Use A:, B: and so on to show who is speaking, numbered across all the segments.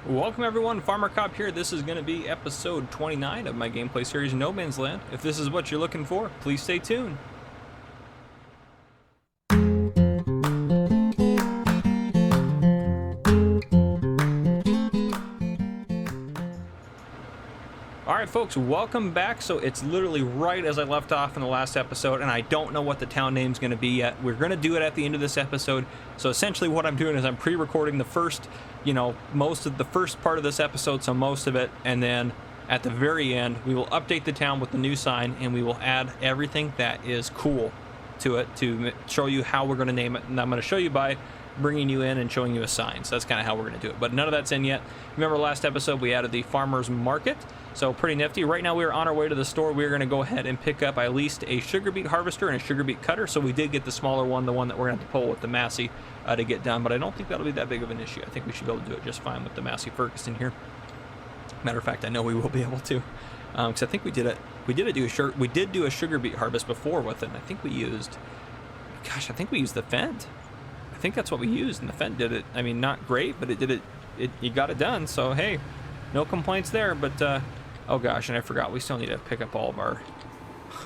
A: Welcome everyone, Farmer Cop here. This is going to be episode 29 of my gameplay series No Man's Land. If this is what you're looking for, please stay tuned. Alright folks, welcome back. So it's literally right as I left off in the last episode, and I don't know what the town name's going to be yet. We're going to do it at the end of this episode. So essentially what I'm doing is I'm pre-recording the first, most of the first part of this episode, so most of it, and then at the very end we will update the town with the new sign, and we will add everything that is cool to it to show you how we're going to name it. And I'm going to show you by bringing you in and showing you a sign. So that's kind of how we're going to do it, but none of that's in yet. Remember last episode we added the farmer's market, so pretty nifty. Right now we're on our way to the store. We're going to go ahead and pick up at least a sugar beet harvester and a sugar beet cutter. So we did get the smaller one, the one that we're going to have to pull with the Massey to get done, but I don't think that'll be that big of an issue. I think we should be able to do it just fine with the Massey Ferguson here. Matter of fact, I know we will be able to, because I think we did do a sugar beet harvest before with it, and I think we used, I think we used the Fendt. I think that's what we used, and the Fendt did it. I mean, not great, but it did it. You got it done. So hey, no complaints there. But oh gosh, and I forgot we still need to pick up all of our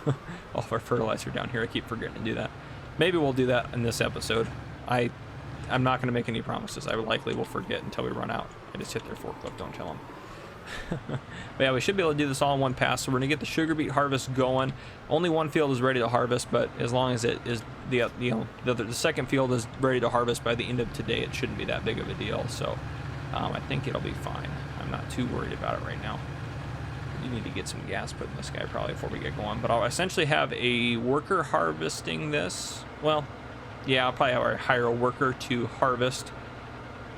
A: all of our fertilizer down here. I keep forgetting to do that. Maybe we'll do that in this episode. I'm not going to make any promises. I likely will forget until we run out. I just hit their forklift. Don't tell them. But yeah, we should be able to do this all in one pass. So we're gonna get the sugar beet harvest going. Only one field is ready to harvest, but as long as it is the second field is ready to harvest by the end of today, it shouldn't be that big of a deal. So I think it'll be fine. I'm not too worried about it right now. You need to get some gas put in this guy probably before we get going, but I'll essentially have a worker harvesting this. Well, yeah, I'll probably hire a worker to harvest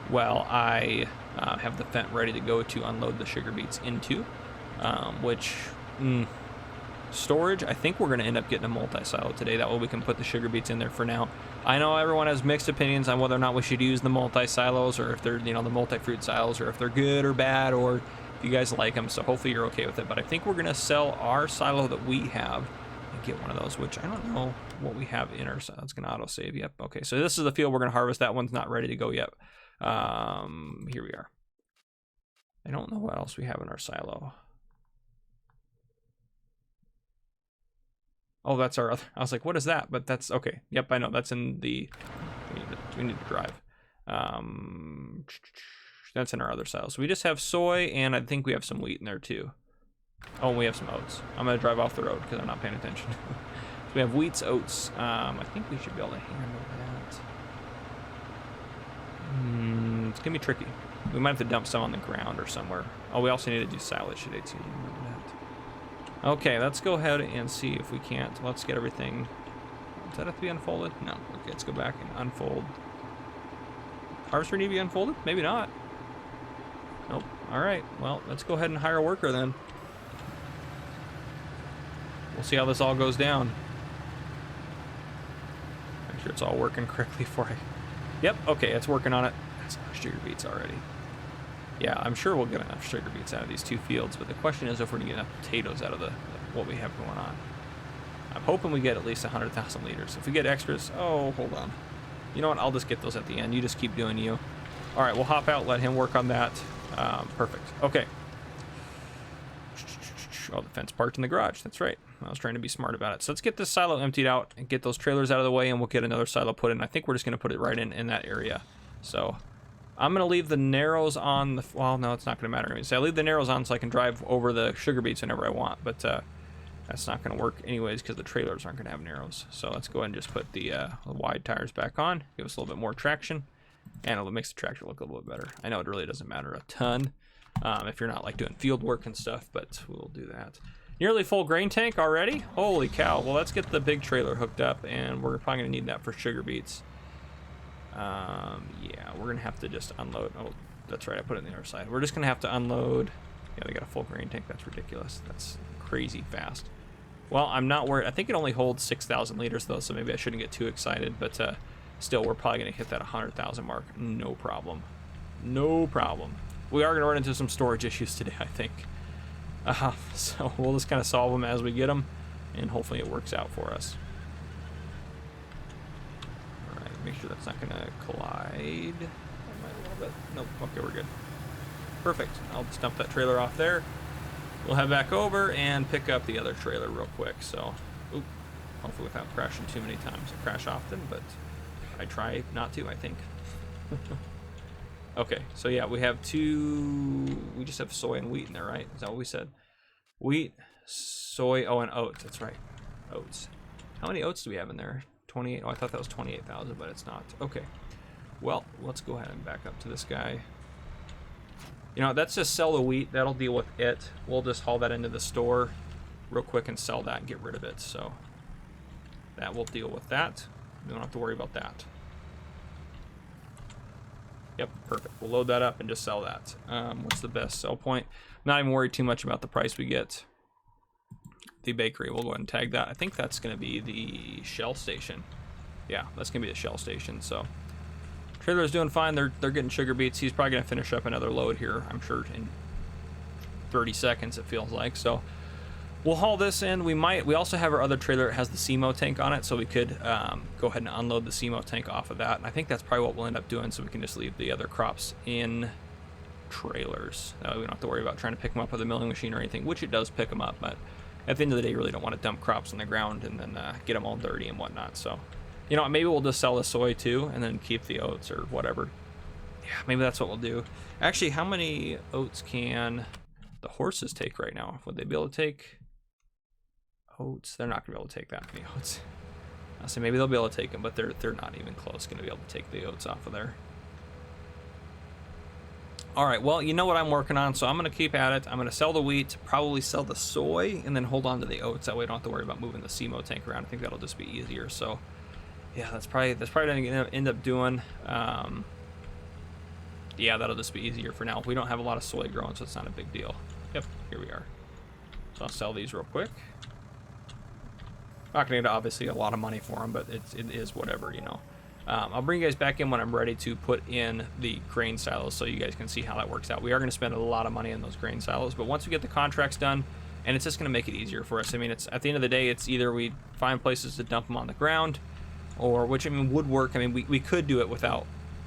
A: while I have the Fendt ready to go to unload the sugar beets into, storage. I think we're going to end up getting a multi-silo today. That way we can put the sugar beets in there for now. I know everyone has mixed opinions on whether or not we should use the multi-silos, or if they're, the multi-fruit silos, or if they're good or bad, or if you guys like them. So hopefully you're okay with it. But I think we're going to sell our silo that we have and get one of those, which I don't know what we have in our silo. It's going to auto-save. Yep. Okay, so this is the field we're going to harvest. That one's not ready to go yet. Here we are. I don't know what else we have in our silo. Oh, that's our other. I was like, what is that? But that's okay. Yep, I know. That's in the. We need to drive. That's in our other silo. So we just have soy, and I think we have some wheat in there too. Oh, and we have some oats. I'm gonna drive off the road because I'm not paying attention. So we have wheats, oats. I think we should be able to handle that. It's gonna be tricky. We might have to dump some on the ground or somewhere. Oh, we also need to do silage today too. Remember that. Okay, let's go ahead and see if we can't. Let's get everything. Does that have to be unfolded? No. Okay, let's go back and unfold. Harvester need to be unfolded? Maybe not. Nope. All right. Well, let's go ahead and hire a worker then. We'll see how this all goes down. Make sure it's all working correctly for you. Yep. Okay, it's working on it. That's enough sugar beets already. Yeah, I'm sure we'll get enough sugar beets out of these two fields, but the question is if we're gonna get enough potatoes out of what we have going on. I'm hoping we get at least 100,000 liters. If we get extras, oh, hold on. You know what? I'll just get those at the end. You just keep doing you. All right, we'll hop out, let him work on that. Perfect. Okay. Oh, the fence parked in the garage. That's right. I was trying to be smart about it. So let's get this silo emptied out and get those trailers out of the way, and we'll get another silo put in. I think we're just going to put it right in that area. So I'm going to leave the narrows on the... Well, no, it's not going to matter anyways. So I leave the narrows on so I can drive over the sugar beets whenever I want, but that's not going to work anyways because the trailers aren't going to have narrows. So let's go ahead and just put the wide tires back on. Give us a little bit more traction, and it'll make the tractor look a little bit better. I know it really doesn't matter a ton if you're not like doing field work and stuff, but we'll do that. Nearly full grain tank already? Holy cow. Well, let's get the big trailer hooked up, and we're probably going to need that for sugar beets. Yeah, we're going to have to just unload. Oh, that's right. I put it on the other side. We're just going to have to unload. Yeah, they got a full grain tank. That's ridiculous. That's crazy fast. Well, I'm not worried. I think it only holds 6,000 liters, though, so maybe I shouldn't get too excited. But still, we're probably going to hit that 100,000 mark. No problem. No problem. We are going to run into some storage issues today, I think. So we'll just kind of solve them as we get them, and hopefully it works out for us. All right, make sure that's not going to collide. I might a little bit. Nope. Okay, we're good. perfect. I'll just dump that trailer off there. We'll head back over and pick up the other trailer real quick. So, oop, hopefully without crashing too many times. I crash often, but I try not to, I think. Okay, so yeah, we have we just have soy and wheat in there, right? Is that what we said? Wheat, soy, oh, and oats. That's right, oats. How many oats do we have in there? 28. Oh, I thought that was 28,000, but it's not. Okay, well, let's go ahead and back up to this guy. You know, let's just sell the wheat. That'll deal with it. We'll just haul that into the store real quick and sell that and get rid of it. So that will deal with that. We don't have to worry about that. Yep, perfect. We'll load that up and just sell that. What's the best sell point? I'm not even worried too much about the price we get. The bakery, we'll go ahead and tag that. I think that's going to be the Shell station. Yeah, that's going to be the Shell station. So trailer's doing fine. They're getting sugar beets. He's probably going to finish up another load here, I'm sure, in 30 seconds, it feels like. So we'll haul this in. We also have our other trailer that has the SEMO tank on it, so we could go ahead and unload the SEMO tank off of that. And I think that's probably what we'll end up doing, so we can just leave the other crops in trailers. We don't have to worry about trying to pick them up with a milling machine or anything, which it does pick them up, but at the end of the day, you really don't want to dump crops on the ground and then get them all dirty and whatnot. So, you know, maybe we'll just sell the soy too and then keep the oats or whatever. Yeah, maybe that's what we'll do. Actually, how many oats can the horses take right now? Would they be able to take oats? They're not gonna be able to take that many oats. I say maybe they'll be able to take them, but they're not even close gonna be able to take the oats off of there. All right, well, you know what I'm working on, so I'm gonna keep at it. I'm gonna sell the wheat, probably sell the soy, and then hold on to the oats. That way I don't have to worry about moving the SEMO tank around. I think that'll just be easier. So yeah, that's probably what I'm gonna end up doing. Yeah, that'll just be easier for now. We don't have a lot of soy growing, so it's not a big deal. Yep, here we are. So I'll sell these real quick. Not gonna get obviously a lot of money for them, but it is whatever, you know. I'll bring you guys back in when I'm ready to put in the grain silos so you guys can see how that works out. We are going to spend a lot of money on those grain silos, but once we get the contracts done, and it's just going to make it easier for us. I mean, it's at the end of the day, it's either we find places to dump them on the ground, or which, I mean, would work. I mean, we could do it without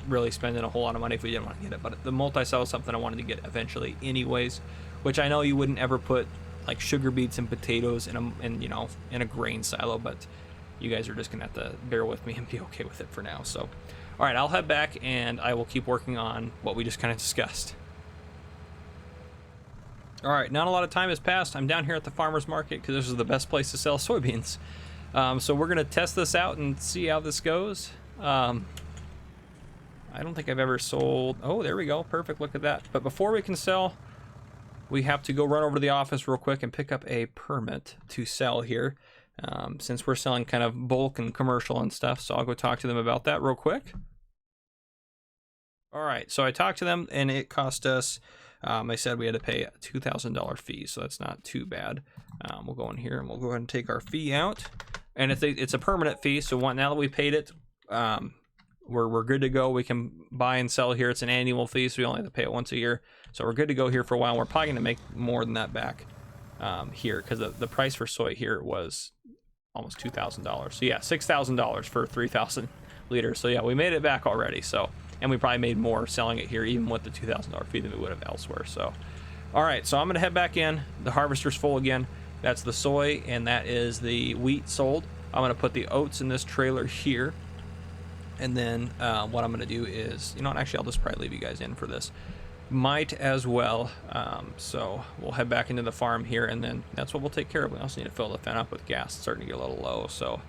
A: really spending a whole lot of money if we didn't want to get it, but the multi-silo is something I wanted to get eventually anyways, which I know you wouldn't ever put like sugar beets and potatoes in a grain silo, but you guys are just gonna have to bear with me and be okay with it for now. So, all right, I'll head back and I will keep working on what we just kind of discussed. All right, not a lot of time has passed. I'm down here at the farmer's market because this is the best place to sell soybeans. So we're gonna test this out and see how this goes. I don't think I've ever sold. Oh, there we go, perfect, look at that. But before we can sell, we have to go run over to the office real quick and pick up a permit to sell here. Since we're selling kind of bulk and commercial and stuff, so I'll go talk to them about that real quick. All right, so I talked to them and it cost us, they said we had to pay a $2,000 fee, so that's not too bad. We'll go in here and we'll go ahead and take our fee out, and it's a permanent fee, so now that we paid it, we're good to go. We can buy and sell here. It's an annual fee, so we only have to pay it once a year, so we're good to go here for a while. We're probably going to make more than that back here, because the price for soy here was almost $2,000. So yeah, $6,000 for 3,000 liters. So yeah, we made it back already. So, and we probably made more selling it here, even with the $2,000 fee, than we would have elsewhere. So, all right, so I'm gonna head back in. The harvester's full again. That's the soy, and that is the wheat sold. I'm gonna put the oats in this trailer here. And then what I'm gonna do is, you know what, actually I'll just probably leave you guys in for this. Might as well. So we'll head back into the farm here, and then that's what we'll take care of. We also need to fill the fan up with gas. It's starting to get a little low, so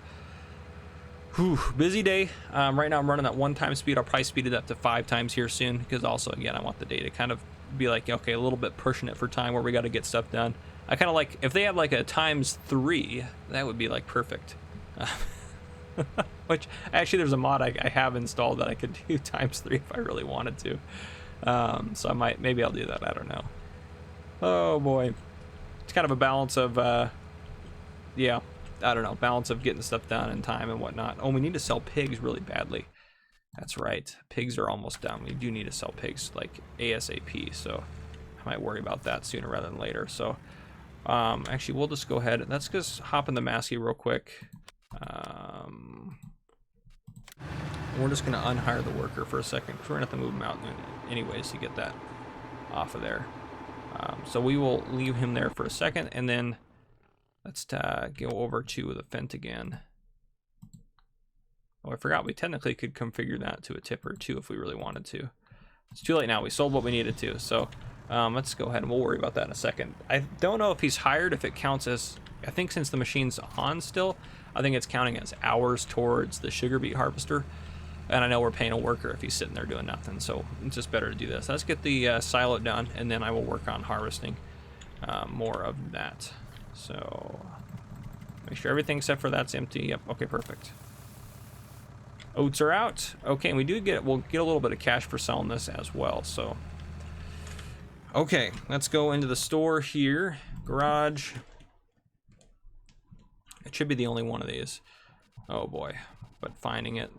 A: busy day. Right now I'm running at 1 time speed. I'll probably speed it up to 5 times here soon, because also, again, I want the day to kind of be like, okay, a little bit pushing it for time where we got to get stuff done. I kind of like, if they have like a ×3, that would be like perfect. Which actually there's a mod I have installed that I could do ×3 if I really wanted to. So maybe I'll do that, I don't know. Oh boy, it's kind of a balance of yeah, I don't know, balance of getting stuff done in time and whatnot. Oh, we need to sell pigs really badly. That's right, pigs are almost done. We do need to sell pigs like ASAP, so I might worry about that sooner rather than later. So actually we'll just go ahead, let's just hop in the Massey real quick. We're just gonna unhire the worker for a second, because we're gonna have to move him out anyways to get that off of there. So we will leave him there for a second, and then let's go over to the fence again. Oh, I forgot we technically could configure that to a tipper too if we really wanted to. It's too late now. We sold what we needed to. So let's go ahead and we'll worry about that in a second. I don't know if he's hired, if it counts as, I think since the machine's on still, I think it's counting as hours towards the sugar beet harvester. And I know we're paying a worker if he's sitting there doing nothing. So it's just better to do this. Let's get the silo done, and then I will work on harvesting more of that. So make sure everything except for that's empty. Yep, okay, perfect. Oats are out. Okay, and we'll get a little bit of cash for selling this as well. So okay, let's go into the store here. Garage. It should be the only one of these. Oh boy, but finding it.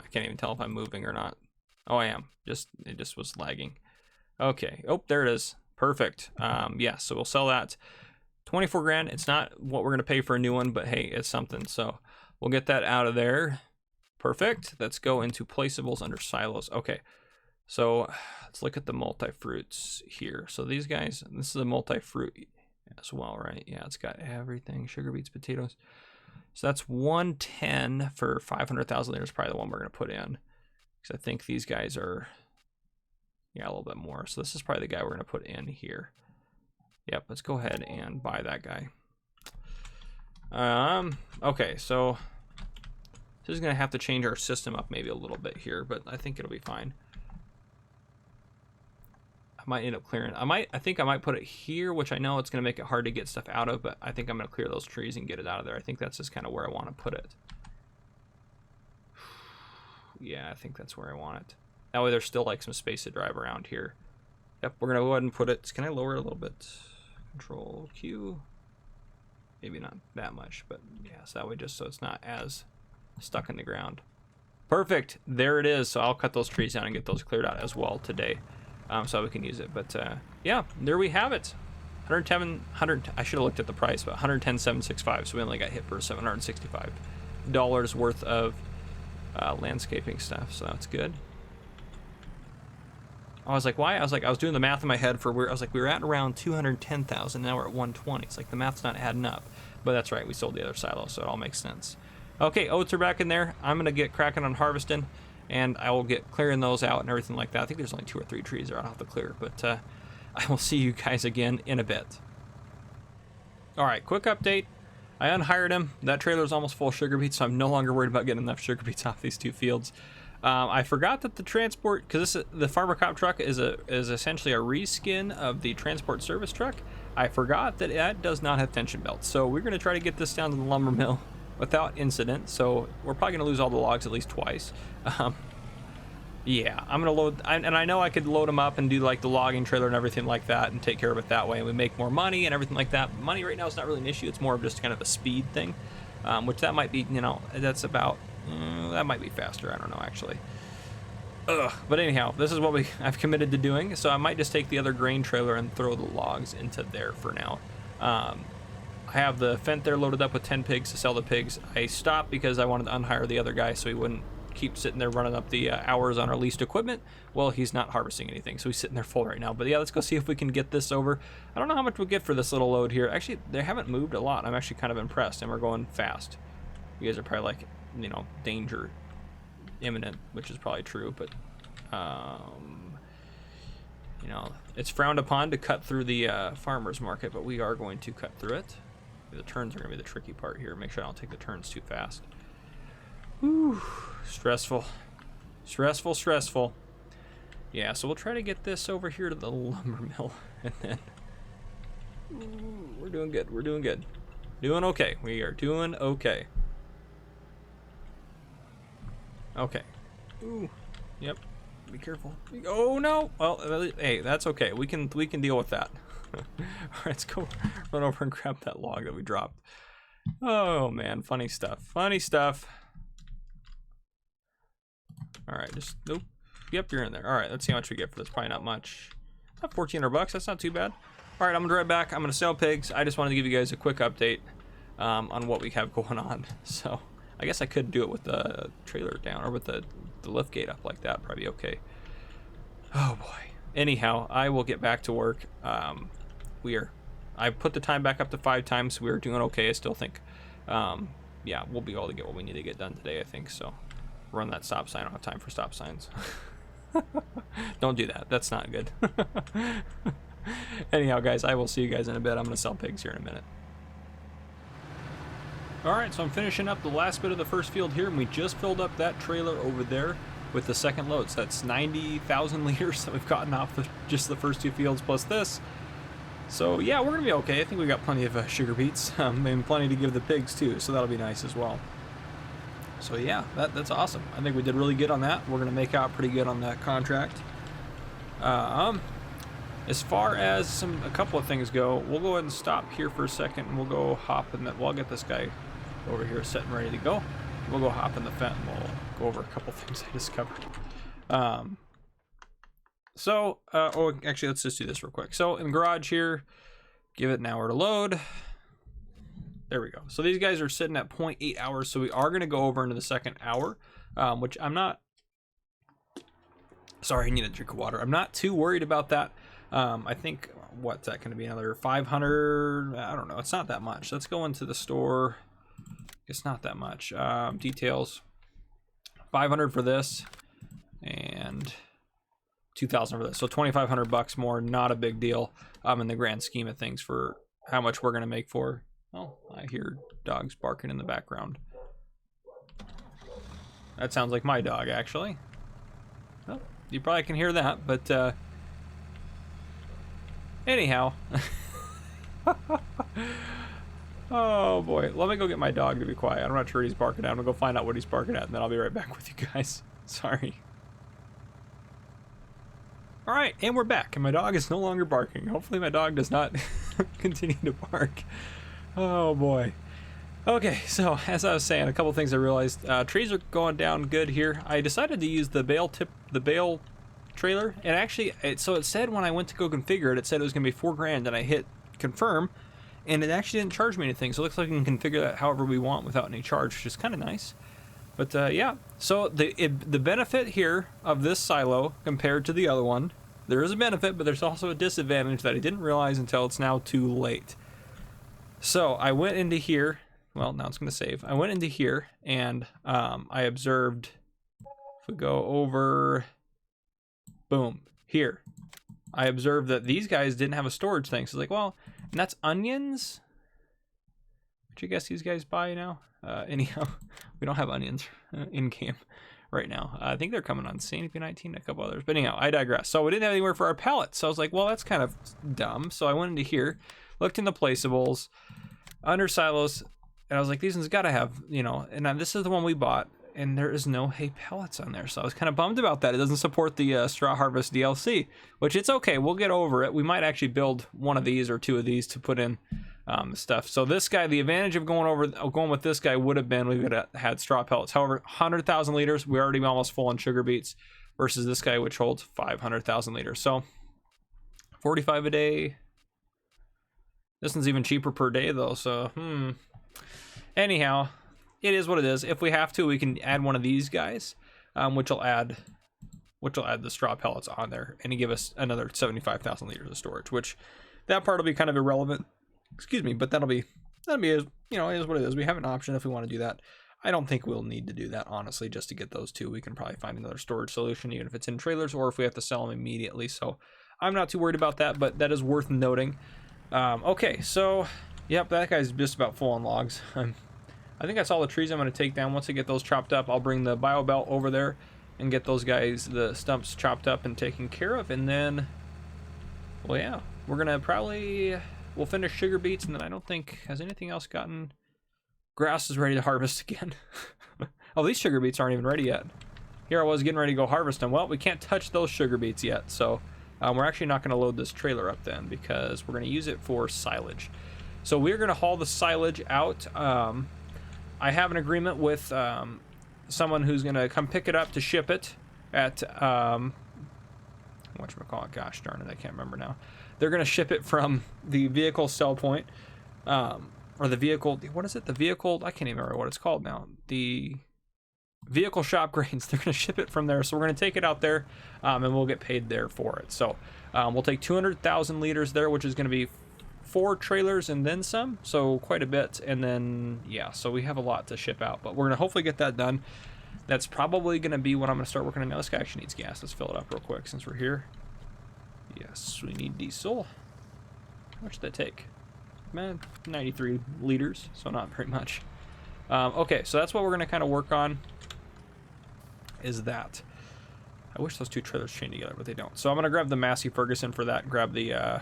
A: I can't even tell if I'm moving or not. Oh, I am. It just was lagging. Okay. Oh, there it is. Perfect. Yeah, so we'll sell that. 24 grand. It's not what we're going to pay for a new one, but hey, it's something. So we'll get that out of there. Perfect. Let's go into placeables under silos. Okay. So let's look at the multi-fruits here. So these guys, this is a multi-fruit as well, right? Yeah, it's got everything. Sugar beets, potatoes. So that's 110 for 500,000 liters, probably the one we're going to put in. Because I think these guys are, yeah, a little bit more. So this is probably the guy we're going to put in here. Yep, let's go ahead and buy that guy. Okay, so this is going to have to change our system up maybe a little bit here, but I think it'll be fine. I might end up clearing. I think I might put it here, which I know it's going to make it hard to get stuff out of, but I think I'm going to clear those trees and get it out of there. I think that's just kind of where I want to put it. Yeah, I think that's where I want it. That way there's still like some space to drive around here. Yep, we're going to go ahead and put it. Can I lower it a little bit? Control Q. Maybe not that much, but yeah, so that way just so it's not as stuck in the ground. Perfect. There it is. So I'll cut those trees down and get those cleared out as well today. So we can use it. But yeah, there we have it. 110, I should have looked at the price, but 110,765. So we only got hit for $765 worth of landscaping stuff. So that's good. I was like, why? I was doing the math in my head for where I was like, we were at around 210,000. Now we're at 120. It's like the math's not adding up. But that's right. We sold the other silo, so it all makes sense. Okay, oats are back in there. I'm gonna get cracking on harvesting. And I will get clearing those out and everything like that. I think there's only 2 or 3 trees there I'll have to clear, but I will see you guys again in a bit. All right, quick update. I unhired him. That trailer is almost full of sugar beets, so I'm no longer worried about getting enough sugar beets off these 2 fields. I forgot that the transport, because the Farmer Cop truck is essentially a reskin of the transport service truck. I forgot that it does not have tension belts, so we're going to try to get this down to the lumber mill without incident. So we're probably going to lose all the logs at least twice. Yeah, I'm going to load, and I know I could load them up and do like the logging trailer and everything like that and take care of it that way, and we make more money and everything like that. Money right now is not really an issue. It's more of just kind of a speed thing, which that might be, you know, that's about, that might be faster. I don't know, actually. But anyhow, this is what I've committed to doing, so I might just take the other grain trailer and throw the logs into there for now. I have the fence there loaded up with 10 pigs to sell the pigs. I stopped because I wanted to unhire the other guy so he wouldn't keep sitting there running up the hours on our leased equipment. Well, he's not harvesting anything, so he's sitting there full right now. But yeah, let's go see if we can get this over. I don't know how much we'll get for this little load here. Actually, they haven't moved a lot. I'm actually kind of impressed, and we're going fast. You guys are probably like, you know, danger imminent, which is probably true, but you know, it's frowned upon to cut through the farmer's market, but we are going to cut through it. The turns are going to be the tricky part here. Make sure I don't take the turns too fast. Whew, stressful. Stressful, stressful. Yeah, so we'll try to get this over here to the lumber mill, and then we're doing good. We're doing good. Doing okay. We are doing okay. Okay. Ooh. Yep. Be careful. Oh no. Well, hey, that's okay. We can deal with that. All right, let's go run over and grab that log that we dropped. Oh man, funny stuff. Funny stuff. All right, just nope. Yep, you're in there. All right, let's see how much we get for this. Probably not much. About 1,400 bucks. That's not too bad. All right, I'm gonna be right back. I'm gonna sell pigs. I just wanted to give you guys a quick update on what we have going on. So I guess I could do it with the trailer down or with the the lift gate up like that, probably okay. Oh boy. Anyhow, I will get back to work. I put the time back up to 5 times. So we're doing okay. I still think, yeah, we'll be able to get what we need to get done today, I think. So run that stop sign. I don't have time for stop signs. Don't do that. That's not good. Anyhow, guys, I will see you guys in a bit. I'm going to sell pigs here in a minute. All right, so I'm finishing up the last bit of the first field here, and we just filled up that trailer over there with the second load. So that's 90,000 liters that we've gotten off just the first 2 fields plus this. So yeah, we're gonna be okay. I think we got plenty of sugar beets, and plenty to give the pigs too, so that'll be nice as well. So yeah, that's awesome. I think we did really good on that. We're gonna make out pretty good on that contract. As far as a couple of things go, we'll go ahead and stop here for a second, and we'll go hop in that. Well, I'll get this guy over here set and ready to go. We'll go hop in the fence, and we'll go over a couple things I discovered. Oh, actually, let's just do this real quick. So in the garage here, give it an hour to load. There we go. So these guys are sitting at 0.8 hours. So we are going to go over into the second hour, which I'm not, sorry, I need a drink of water. I'm not too worried about that. I think, what's that going to be, another 500? I don't know. It's not that much. Let's go into the store. It's not that much. Details, 500 for this and 2,000 for this. So 2,500 bucks more, not a big deal in the grand scheme of things for how much we're going to make for. Oh, I hear dogs barking in the background. That sounds like my dog, actually. Well, you probably can hear that, but anyhow. Oh boy, let me go get my dog to be quiet. I'm not sure he's barking at. I'm gonna go find out what he's barking at, and then I'll be right back with you guys. Sorry. All right, and we're back, and my dog is no longer barking. Hopefully my dog does not continue to bark. Oh boy. Okay, so as I was saying, a couple things I realized. Trees are going down good here. I decided to use the bale trailer, and actually, so it said when I went to go configure it, it said it was gonna be $4,000, and I hit confirm, and it actually didn't charge me anything. So it looks like we can configure that however we want without any charge, which is kind of nice. But yeah, so the benefit here of this silo compared to the other one, there is a benefit, but there's also a disadvantage that I didn't realize until it's now too late. So I went into here. Well, now it's going to save. I went into here and I observed, if we go over, boom, here. I observed that these guys didn't have a storage thing. So it's like, well, and that's onions, which I guess these guys buy now. Anyhow, we don't have onions in game right now. I think they're coming on CNP19 and a couple others. But anyhow, I digress. So we didn't have anywhere for our pallets. So I was like, well, that's kind of dumb. So I went into here, looked in the placeables, under silos, and I was like, these ones got to have, you know, and this is the one we bought, and there is no hay pellets on there. So I was kind of bummed about that. It doesn't support the Straw Harvest DLC, which it's okay. We'll get over it. We might actually build one of these or two of these to put in stuff. So this guy, the advantage of going with this guy would have been we would have had straw pellets. However, 100,000 liters, we're already almost full on sugar beets versus this guy, which holds 500,000 liters. So 45 a day. This one's even cheaper per day though. So, anyhow, it is what it is. If we have to, we can add one of these guys, which will add the straw pellets on there and give us another 75,000 liters of storage, which that part will be kind of irrelevant. Excuse me, but that'll be, you know, it is what it is. We have an option if we want to do that. I don't think we'll need to do that, honestly, just to get those two. We can probably find another storage solution, even if it's in trailers or if we have to sell them immediately. So I'm not too worried about that, but that is worth noting. Okay, so, yep, that guy's just about full on logs. I think that's all the trees I'm going to take down. Once I get those chopped up, I'll bring the bio belt over there and get those guys, the stumps, chopped up and taken care of. And then, well, yeah, we're going to probably, we'll finish sugar beets, and then I don't think, has anything else gotten, grass is ready to harvest again. Oh, these sugar beets aren't even ready yet. Here I was getting ready to go harvest them. Well, we can't touch those sugar beets yet, so we're actually not going to load this trailer up then because we're going to use it for silage. So we're going to haul the silage out. I have an agreement with someone who's going to come pick it up to ship it at, whatchamacallit, gosh darn it, I can't remember now. They're going to ship it from the vehicle sell point, or the vehicle, what is it? The vehicle, I can't even remember what it's called now. vehicle shop grains. They're going to ship it from there, so we're going to take it out there, and we'll get paid there for it. So we'll take 200,000 liters there, which is going to be 4 trailers and then some, so quite a bit. And then yeah, so we have a lot to ship out, but we're going to hopefully get that done. That's probably going to be what I'm going to start working on now. This guy actually needs gas. Let's fill it up real quick since we're here. Yes, we need diesel. How much did that take? Man, 93 liters, so not very much. Okay, so that's what we're going to kind of work on, is that. I wish those 2 trailers chained together, but they don't. So I'm going to grab the Massey Ferguson for that, grab the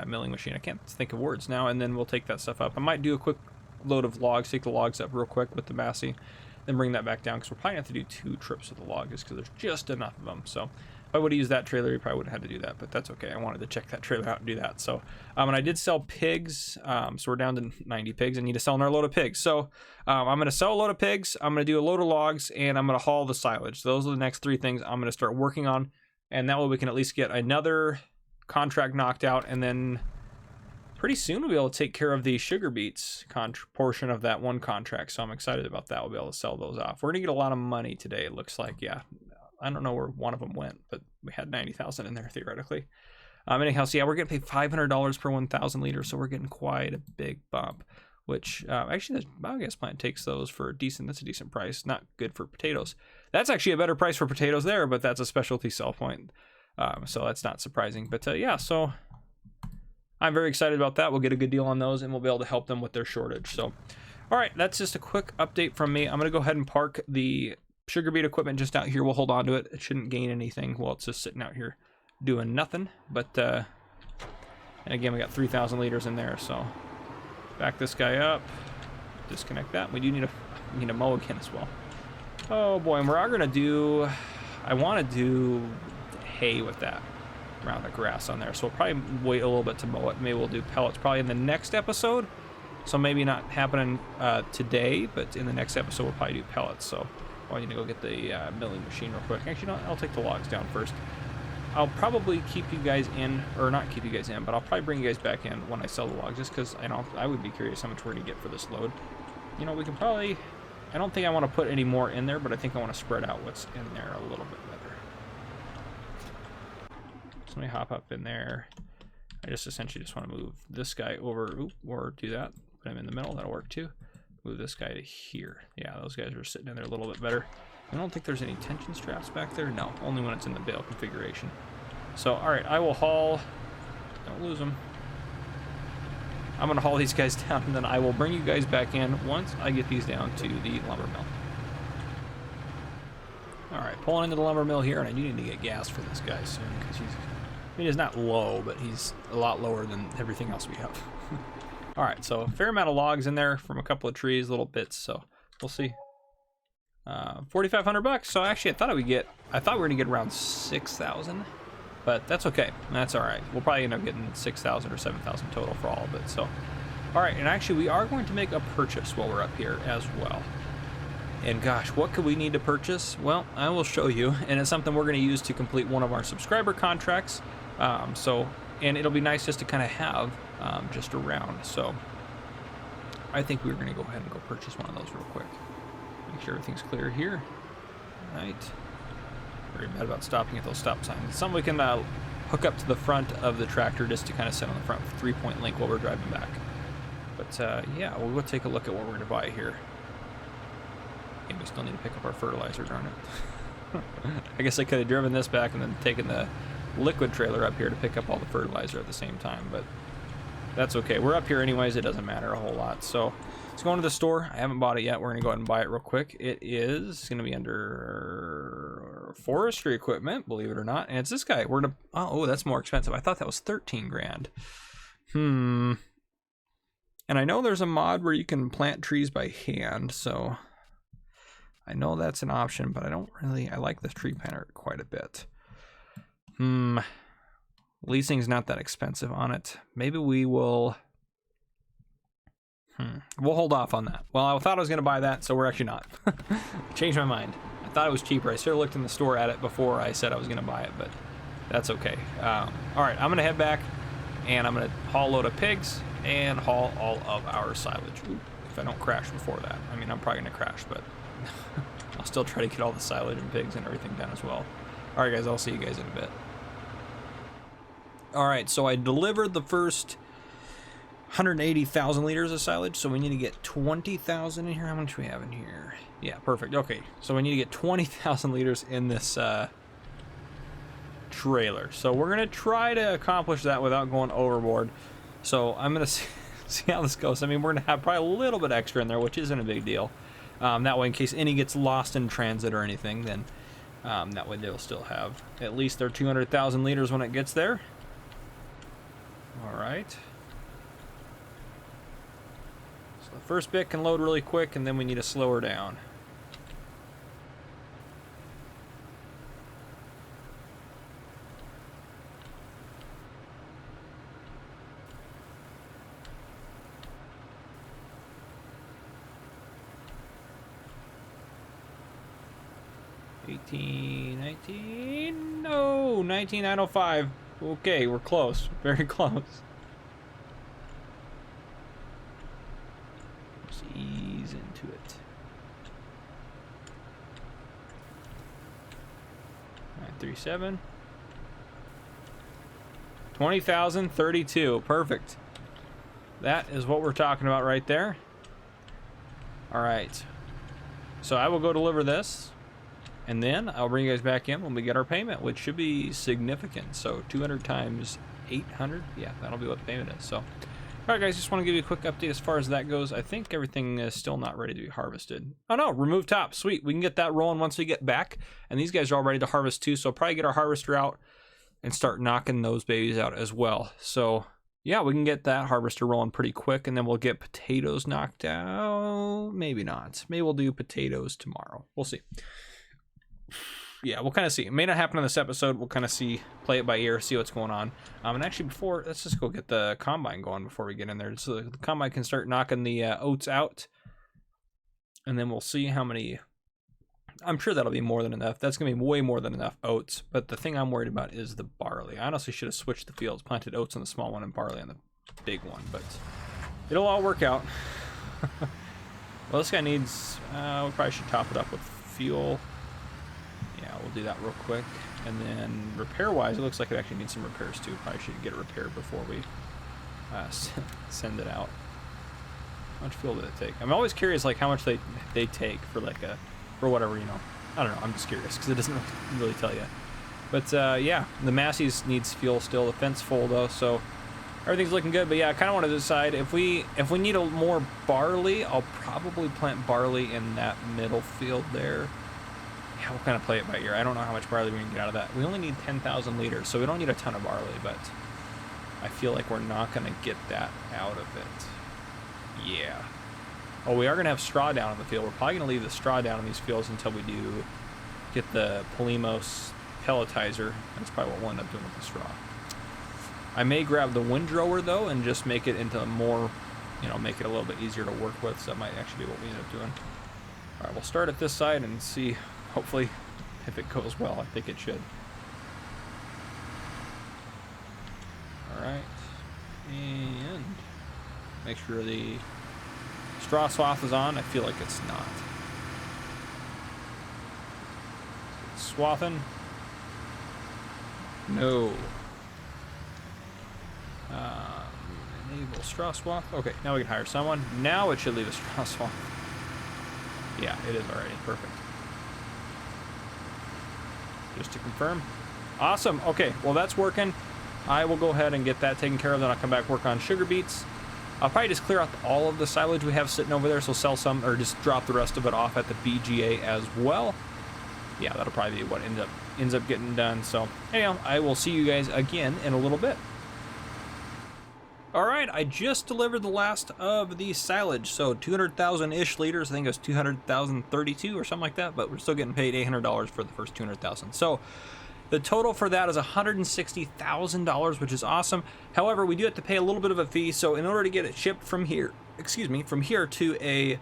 A: milling machine. I can't think of words now, and then we'll take that stuff up. I might do a quick load of logs, take the logs up real quick with the Massey, then bring that back down, because we're probably going to have to do 2 trips with the logs, because there's just enough of them. So if I would have used that trailer, you probably would have had to do that, but that's okay. I wanted to check that trailer out and do that. So, and I did sell pigs, so we're down to 90 pigs. I need to sell another load of pigs. So I'm going to sell a load of pigs, I'm going to do a load of logs, and I'm going to haul the silage. So those are the next 3 things I'm going to start working on, and that way we can at least get another contract knocked out, and then pretty soon we'll be able to take care of the sugar beets portion of that one contract. So I'm excited about that. We'll be able to sell those off. We're going to get a lot of money today, it looks like. Yeah. I don't know where one of them went, but we had 90,000 in there theoretically. Anyhow, so yeah, we're getting paid $500 per 1,000 liters, so we're getting quite a big bump. Which actually, the biogas plant takes those for that's a decent price. Not good for potatoes. That's actually a better price for potatoes there, but that's a specialty sell point, so that's not surprising. But yeah, so I'm very excited about that. We'll get a good deal on those, and we'll be able to help them with their shortage. So, all right, that's just a quick update from me. I'm gonna go ahead and park the sugar beet equipment just out here. We'll hold on to it. It shouldn't gain anything while it's just sitting out here doing nothing. But and again, we got 3,000 liters in there, so back this guy up, disconnect that. We do need a mow again as well. Oh boy, and we're gonna do, I want to do hay with that around the grass on there, so we'll probably wait a little bit to mow it. Maybe we'll do pellets probably in the next episode, so maybe not happening today, but in the next episode we'll probably do pellets. So I need to go get the milling machine real quick. Actually, no, I'll take the logs down first. I'll probably keep you guys in, or not keep you guys in, but I'll probably bring you guys back in when I sell the logs, just because I would be curious how much we're going to get for this load. You know, we can probably, I don't think I want to put any more in there, but I think I want to spread out what's in there a little bit better. So let me hop up in there. I just essentially just want to move this guy over, or do that, put him in the middle, that'll work too. Move this guy to here. Yeah, those guys are sitting in there a little bit better. I don't think there's any tension straps back there. No, only when it's in the bale configuration. So, all right, I will haul. Don't lose them. I'm going to haul these guys down, and then I will bring you guys back in once I get these down to the lumber mill. All right, pulling into the lumber mill here, and I do need to get gas for this guy soon, because he's not low, but he's a lot lower than everything else we have. All right, so a fair amount of logs in there from a couple of trees, little bits, so we'll see. 4,500 bucks. So actually, I thought we were gonna get around 6,000, but that's okay. That's all right. We'll probably end up getting 6,000 or 7,000 total for all of it. So, all right, and actually, we are going to make a purchase while we're up here as well. And gosh, what could we need to purchase? Well, I will show you, and it's something we're going to use to complete one of our subscriber contracts. And it'll be nice just to kind of have just around. So I think we're going to go ahead and go purchase one of those real quick. Make sure everything's clear here. All right. Very bad about stopping at those stop signs. It's something we can hook up to the front of the tractor just to kind of sit on the front 3-point link while we're driving back. But yeah, we'll go take a look at what we're going to buy here. And we still need to pick up our fertilizer, darn it. I guess I could have driven this back and then taken the liquid trailer up here to pick up all the fertilizer at the same time, but that's okay. We're up here anyways, it doesn't matter a whole lot. So let's go into the store. I haven't bought it yet. We're gonna go ahead and buy it real quick. It is gonna be under forestry equipment, believe it or not, and it's this guy. We're gonna, oh, that's more expensive. I thought that was 13 grand. And I know there's a mod where you can plant trees by hand, so I know that's an option, but I like this tree planter quite a bit. Leasing's not that expensive on it. Maybe we will, we'll hold off on that. Well, I thought I was going to buy that, so we're actually not. Changed my mind. I thought it was cheaper. I should have looked in the store at it before I said I was going to buy it, but that's okay. All right, I'm going to head back, and I'm going to haul a load of pigs and haul all of our silage. Ooh, if I don't crash before that. I mean, I'm probably going to crash, but I'll still try to get all the silage and pigs and everything done as well. All right, guys, I'll see you guys in a bit. All right, so I delivered the first 180,000 liters of silage, so we need to get 20,000 in here. How much do we have in here? Yeah, perfect. Okay, so we need to get 20,000 liters in this trailer. So we're gonna try to accomplish that without going overboard. So I'm gonna see how this goes. I mean, we're gonna have probably a little bit extra in there, which isn't a big deal. That way, in case any gets lost in transit or anything, then that way they'll still have at least their 200,000 liters when it gets there. All right. So the first bit can load really quick, and then we need to slow her down. No, 19,905. Okay, we're close. Very close. Just ease into it. 937. 20,032. Perfect. That is what we're talking about right there. All right. So I will go deliver this. And then I'll bring you guys back in when we get our payment, which should be significant. So 200 times 800, yeah, that'll be what the payment is. So, all right, guys, just want to give you a quick update as far as that goes. I think everything is still not ready to be harvested. Oh no, remove top, sweet. We can get that rolling once we get back. And these guys are all ready to harvest too, so I'll probably get our harvester out and start knocking those babies out as well. So yeah, we can get that harvester rolling pretty quick, and then we'll get potatoes knocked out. Maybe not. Maybe we'll do potatoes tomorrow. We'll see. Yeah, we'll kind of see. It may not happen in this episode. We'll kind of see, play it by ear, see what's going on. And actually, before, let's just go get the combine going before we get in there, so the combine can start knocking the oats out, and then we'll see how many. I'm sure that'll be more than enough. That's gonna be way more than enough oats. But the thing I'm worried about is the barley. I honestly should have switched the fields, planted oats on the small one and barley on the big one, but it'll all work out. Well, this guy needs. We probably should top it up with fuel. We'll do that real quick. And then repair-wise, it looks like it actually needs some repairs too. Probably should get it repaired before we send it out. How much fuel did it take? I'm always curious, like, how much they take for like a, for whatever, you know. I don't know. I'm just curious because it doesn't really tell you. But yeah, the Massey's needs fuel still. The fence full though, so everything's looking good. But yeah, I kind of want to decide if we need more barley, I'll probably plant barley in that middle field there. Yeah, we'll kind of play it by ear. I don't know how much barley we can get out of that. We only need 10,000 liters, so we don't need a ton of barley, but I feel like we're not going to get that out of it. Yeah. Oh, we are going to have straw down in the field. We're probably going to leave the straw down in these fields until we do get the Polimos pelletizer. That's probably what we'll end up doing with the straw. I may grab the windrower, though, and just make it into more, you know, make it a little bit easier to work with, so that might actually be what we end up doing. All right, we'll start at this side and see. Hopefully, if it goes well, I think it should. All right, and make sure the straw swath is on. I feel like it's not. Swathing. No. Enable straw swath. Okay, now we can hire someone. Now it should leave a straw swath. Yeah, it is already. Perfect. Just to confirm. Awesome. Okay, well that's working. I will go ahead and get that taken care of, then I'll come back work on sugar beets. I'll probably just clear out all of the silage we have sitting over there, so sell some, or just drop the rest of it off at the BGA as well. Yeah, that'll probably be what ends up getting done. So anyhow, I will see you guys again in a little bit. All right, I just delivered the last of the silage, so 200,000-ish liters. I think it was 200,032 or something like that, but we're still getting paid $800 for the first 200,000. So the total for that is $160,000, which is awesome. However, we do have to pay a little bit of a fee, so in order to get it shipped from here, from here to a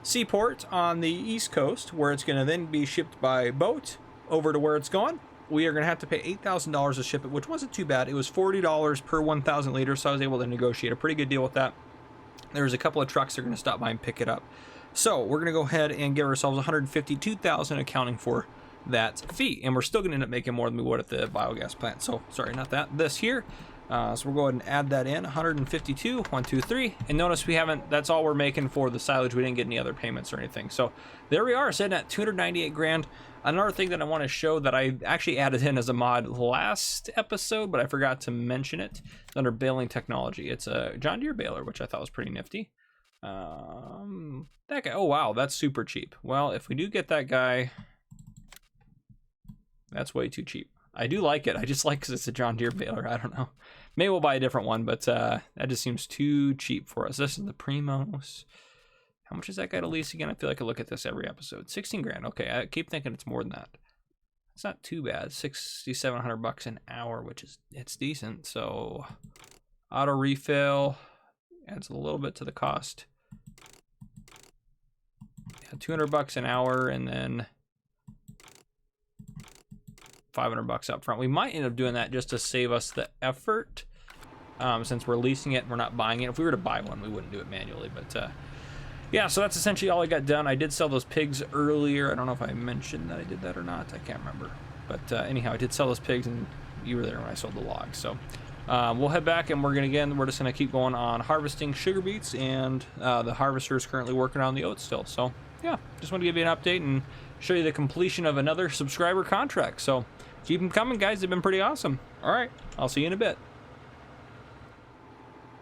A: seaport on the East Coast, where it's going to then be shipped by boat over to where it's going, we are going to have to pay $8,000 to ship it, which wasn't too bad. It was $40 per 1,000 liters, so I was able to negotiate a pretty good deal with that. There's a couple of trucks that are going to stop by and pick it up. So we're gonna go ahead and give ourselves 152,000, accounting for that fee, and we're still gonna end up making more than we would at the biogas plant. So sorry, not that, this here. So we'll go ahead and add that in. 152, 1, 2, 3, and notice we haven't, that's all we're making for the silage. We didn't get any other payments or anything. So there we are, sitting at 298 grand. Another thing that I want to show that I actually added in as a mod last episode, but I forgot to mention it, it's under baling technology. It's a John Deere baler, which I thought was pretty nifty. That guy, oh wow, that's super cheap. Well, if we do get that guy, that's way too cheap. I do like it. I just like because it's a John Deere baler. I don't know. Maybe we'll buy a different one, but that just seems too cheap for us. This is the Primos. How much is that guy to lease again? I feel like I look at this every episode. 16 grand. Okay, I keep thinking it's more than that. It's not too bad. 6,700 bucks an hour, which is, it's decent. So auto refill adds a little bit to the cost. Yeah, 200 bucks an hour, and then 500 bucks up front. We might end up doing that just to save us the effort, since we're leasing it and we're not buying it. If we were to buy one, we wouldn't do it manually, but yeah, so that's essentially all I got done. I did sell those pigs earlier. I don't know if I mentioned that I did that or not. I can't remember, but anyhow, I did sell those pigs, and you were there when I sold the logs. So we'll head back, and we're just gonna keep going on harvesting sugar beets, and the harvester is currently working on the oats still. So yeah, just want to give you an update and show you the completion of another subscriber contract. So keep them coming, guys. They've been pretty awesome. All right, I'll see you in a bit.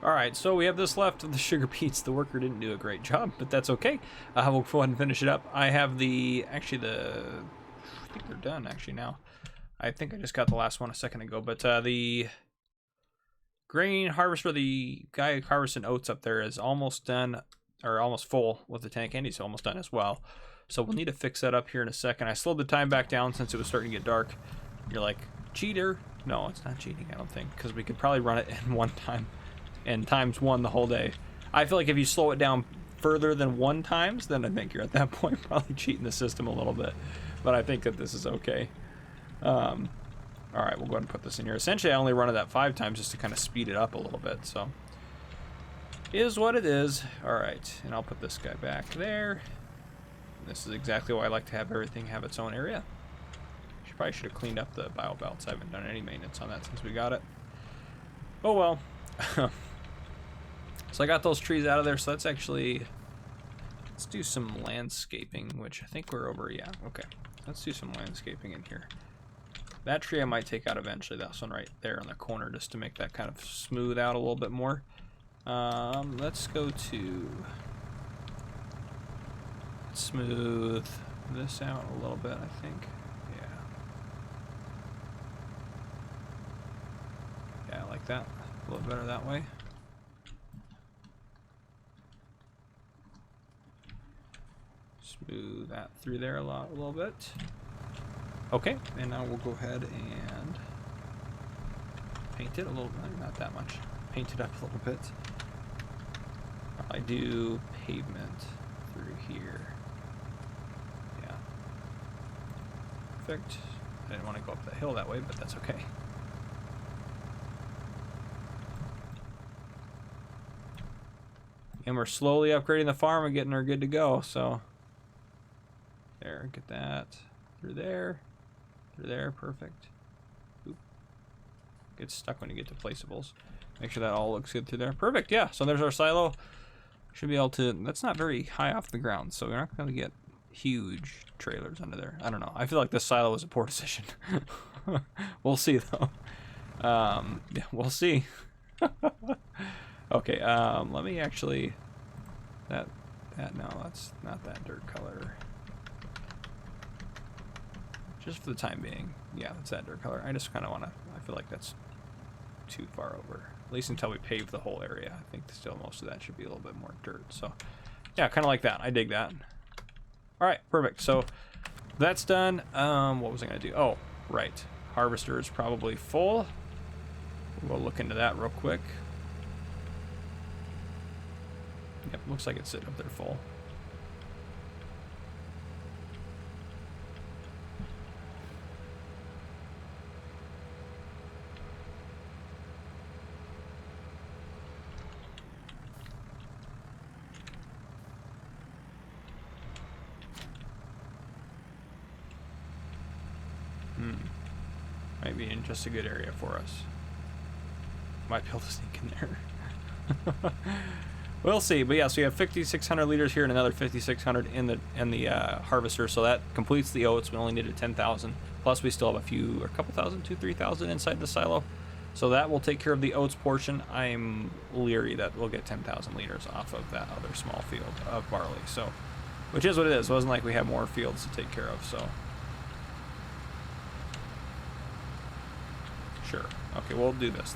A: All right, so we have this left of the sugar beets. The worker didn't do a great job, but that's okay. We'll go ahead and finish it up. I have I think they're done actually now. I think I just got the last one a second ago, but the grain harvester, the guy harvesting oats up there, is almost done, or almost full with the tank, and he's almost done as well. So we'll need to fix that up here in a second. I slowed the time back down since it was starting to get dark. You're like, cheater. No, it's not cheating, I don't think, because we could probably run it in one time and ×1 the whole day. I feel like if you slow it down further than 1 times, then I think you're at that point probably cheating the system a little bit. But I think that this is okay. All right, we'll go ahead and put this in here. Essentially, I only run it at 5 times just to kind of speed it up a little bit. So, is what it is. All right, and I'll put this guy back there. This is exactly why I like to have everything have its own area. Probably should have cleaned up the bio belts. I haven't done any maintenance on that since we got it. Oh well. So I got those trees out of there, so let's do some landscaping, which I think we're over. Yeah, okay. Let's do some landscaping in here. That tree I might take out eventually. That's one right there in the corner, just to make that kind of smooth out a little bit more. Let's go to smooth this out a little bit, I think. Yeah, I like that. A little better that way. Smooth that through there a little bit. Okay, and now we'll go ahead and paint it a little bit, not that much. Paint it up a little bit. I do pavement through here. Yeah. Perfect. I didn't want to go up the hill that way, but that's okay. And we're slowly upgrading the farm and getting her good to go, so there, get that through there, perfect. Oop. Gets stuck when you get to placeables. Make sure that all looks good through there. Perfect, yeah, so there's our silo. Should be able to, that's not very high off the ground, so we're not gonna get huge trailers under there. I don't know, I feel like this silo was a poor decision. We'll see though. Yeah, we'll see. Okay, let me actually, no, that's not that dirt color. Just for the time being, yeah, that's that dirt color. I just kind of want to, I feel like that's too far over. At least until we pave the whole area. I think still most of that should be a little bit more dirt. So, yeah, kind of like that. I dig that. All right, perfect. So, that's done. What was I going to do? Oh, right. Harvester is probably full. We'll look into that real quick. Yep, looks like it's sitting up there full. Might be in just a good area for us. Might be able to sneak in there. We'll see. But yeah, so you have 5,600 liters here and another 5,600 in the harvester. So that completes the oats. We only needed 10,000. Plus we still have a couple thousand, 3,000 inside the silo. So that will take care of the oats portion. I'm leery that we'll get 10,000 liters off of that other small field of barley. So, which is what it is. It wasn't like we have more fields to take care of. So, sure. Okay, we'll do this.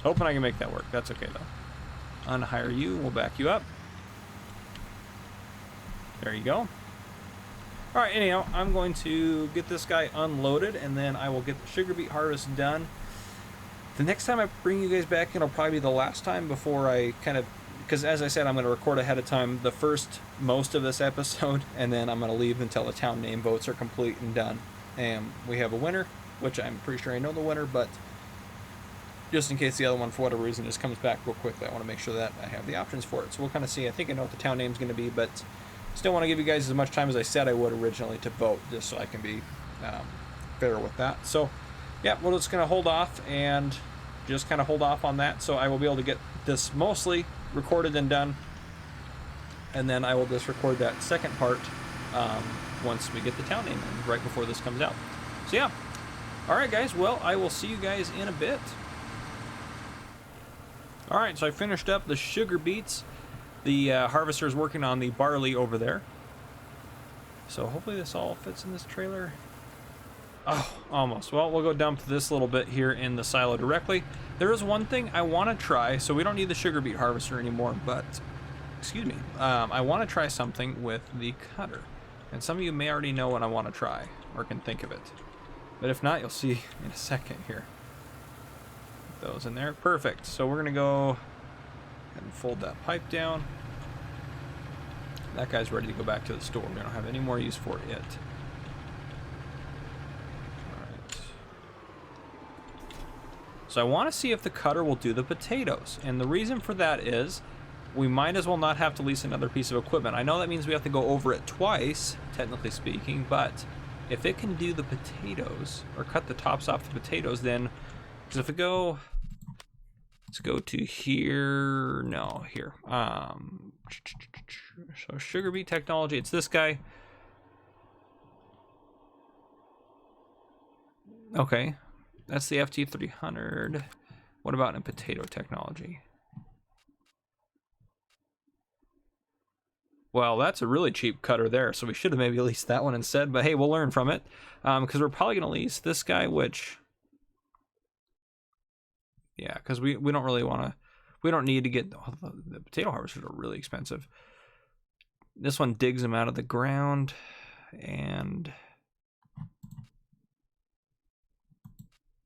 A: Hoping I can make that work. That's okay though. Unhire you. We'll back you up. There you go. All right, anyhow, I'm going to get this guy unloaded, and then I will get the sugar beet harvest done. The next time I bring you guys back in will probably be the last time before I kind of, because as I said, I'm going to record ahead of time most of this episode, and then I'm going to leave until the town name votes are complete and done. And we have a winner, which I'm pretty sure I know the winner, but just in case the other one, for whatever reason, just comes back real quickly, I want to make sure that I have the options for it. So we'll kind of see. I think I know what the town name's going to be, but still want to give you guys as much time as I said I would originally to vote, just so I can be fair with that. So, yeah, we're just going to hold off and just kind of hold off on that, so I will be able to get this mostly recorded and done, and then I will just record that second part once we get the town name in, right before this comes out. So, yeah. All right, guys. Well, I will see you guys in a bit. All right, so I finished up the sugar beets. The harvester's working on the barley over there. So hopefully this all fits in this trailer. Oh, almost. Well, we'll go dump this little bit here in the silo directly. There is one thing I want to try. So we don't need the sugar beet harvester anymore, but, excuse me, I want to try something with the cutter. And some of you may already know what I want to try, or can think of it. But if not, you'll see in a second here. Put those in there. Perfect. So we're going to go and fold that pipe down. That guy's ready to go back to the store. We don't have any more use for it. Alright. So I want to see if the cutter will do the potatoes. And the reason for that is we might as well not have to lease another piece of equipment. I know that means we have to go over it twice, technically speaking, but if it can do the potatoes, or cut the tops off the potatoes, then, because if we go, let's go to here, no, here. So sugar beet technology, it's this guy. Okay, that's the FT300. What about in potato technology? Well, that's a really cheap cutter there, so we should have maybe leased that one instead, but hey, we'll learn from it. Because we're probably going to lease this guy, which, yeah, because we don't really want to, we don't need to get, the potato harvesters are really expensive. This one digs them out of the ground, and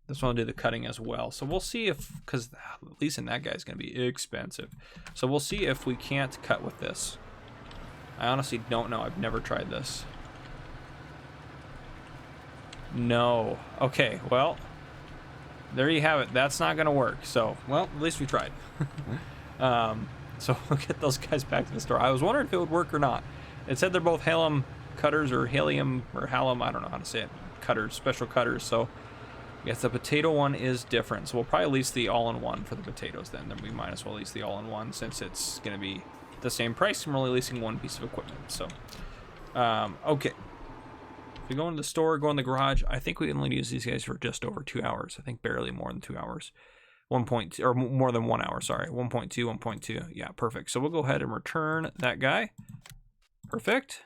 A: this one will do the cutting as well. So we'll see if, because leasing that guy is going to be expensive. So we'll see if we can't cut with this. I honestly don't know. I've never tried this. No. Okay, well, there you have it. That's not going to work. So, well, at least we tried. So we'll get those guys back to the store. I was wondering if it would work or not. It said they're both halum cutters, or helium, or halum, I don't know how to say it, cutters, special cutters. So yes, the potato one is different. So we'll probably lease the all-in-one for the potatoes then. Then we might as well lease the all-in-one, since it's going to be the same price, and we're only leasing one piece of equipment. So, okay. If we go into the store, go in the garage, I think we can only use these guys for just over 2 hours. I think barely more than 2 hours. 1.2, or more than 1 hour, sorry. 1.2, 1.2. Yeah, perfect. So we'll go ahead and return that guy. Perfect.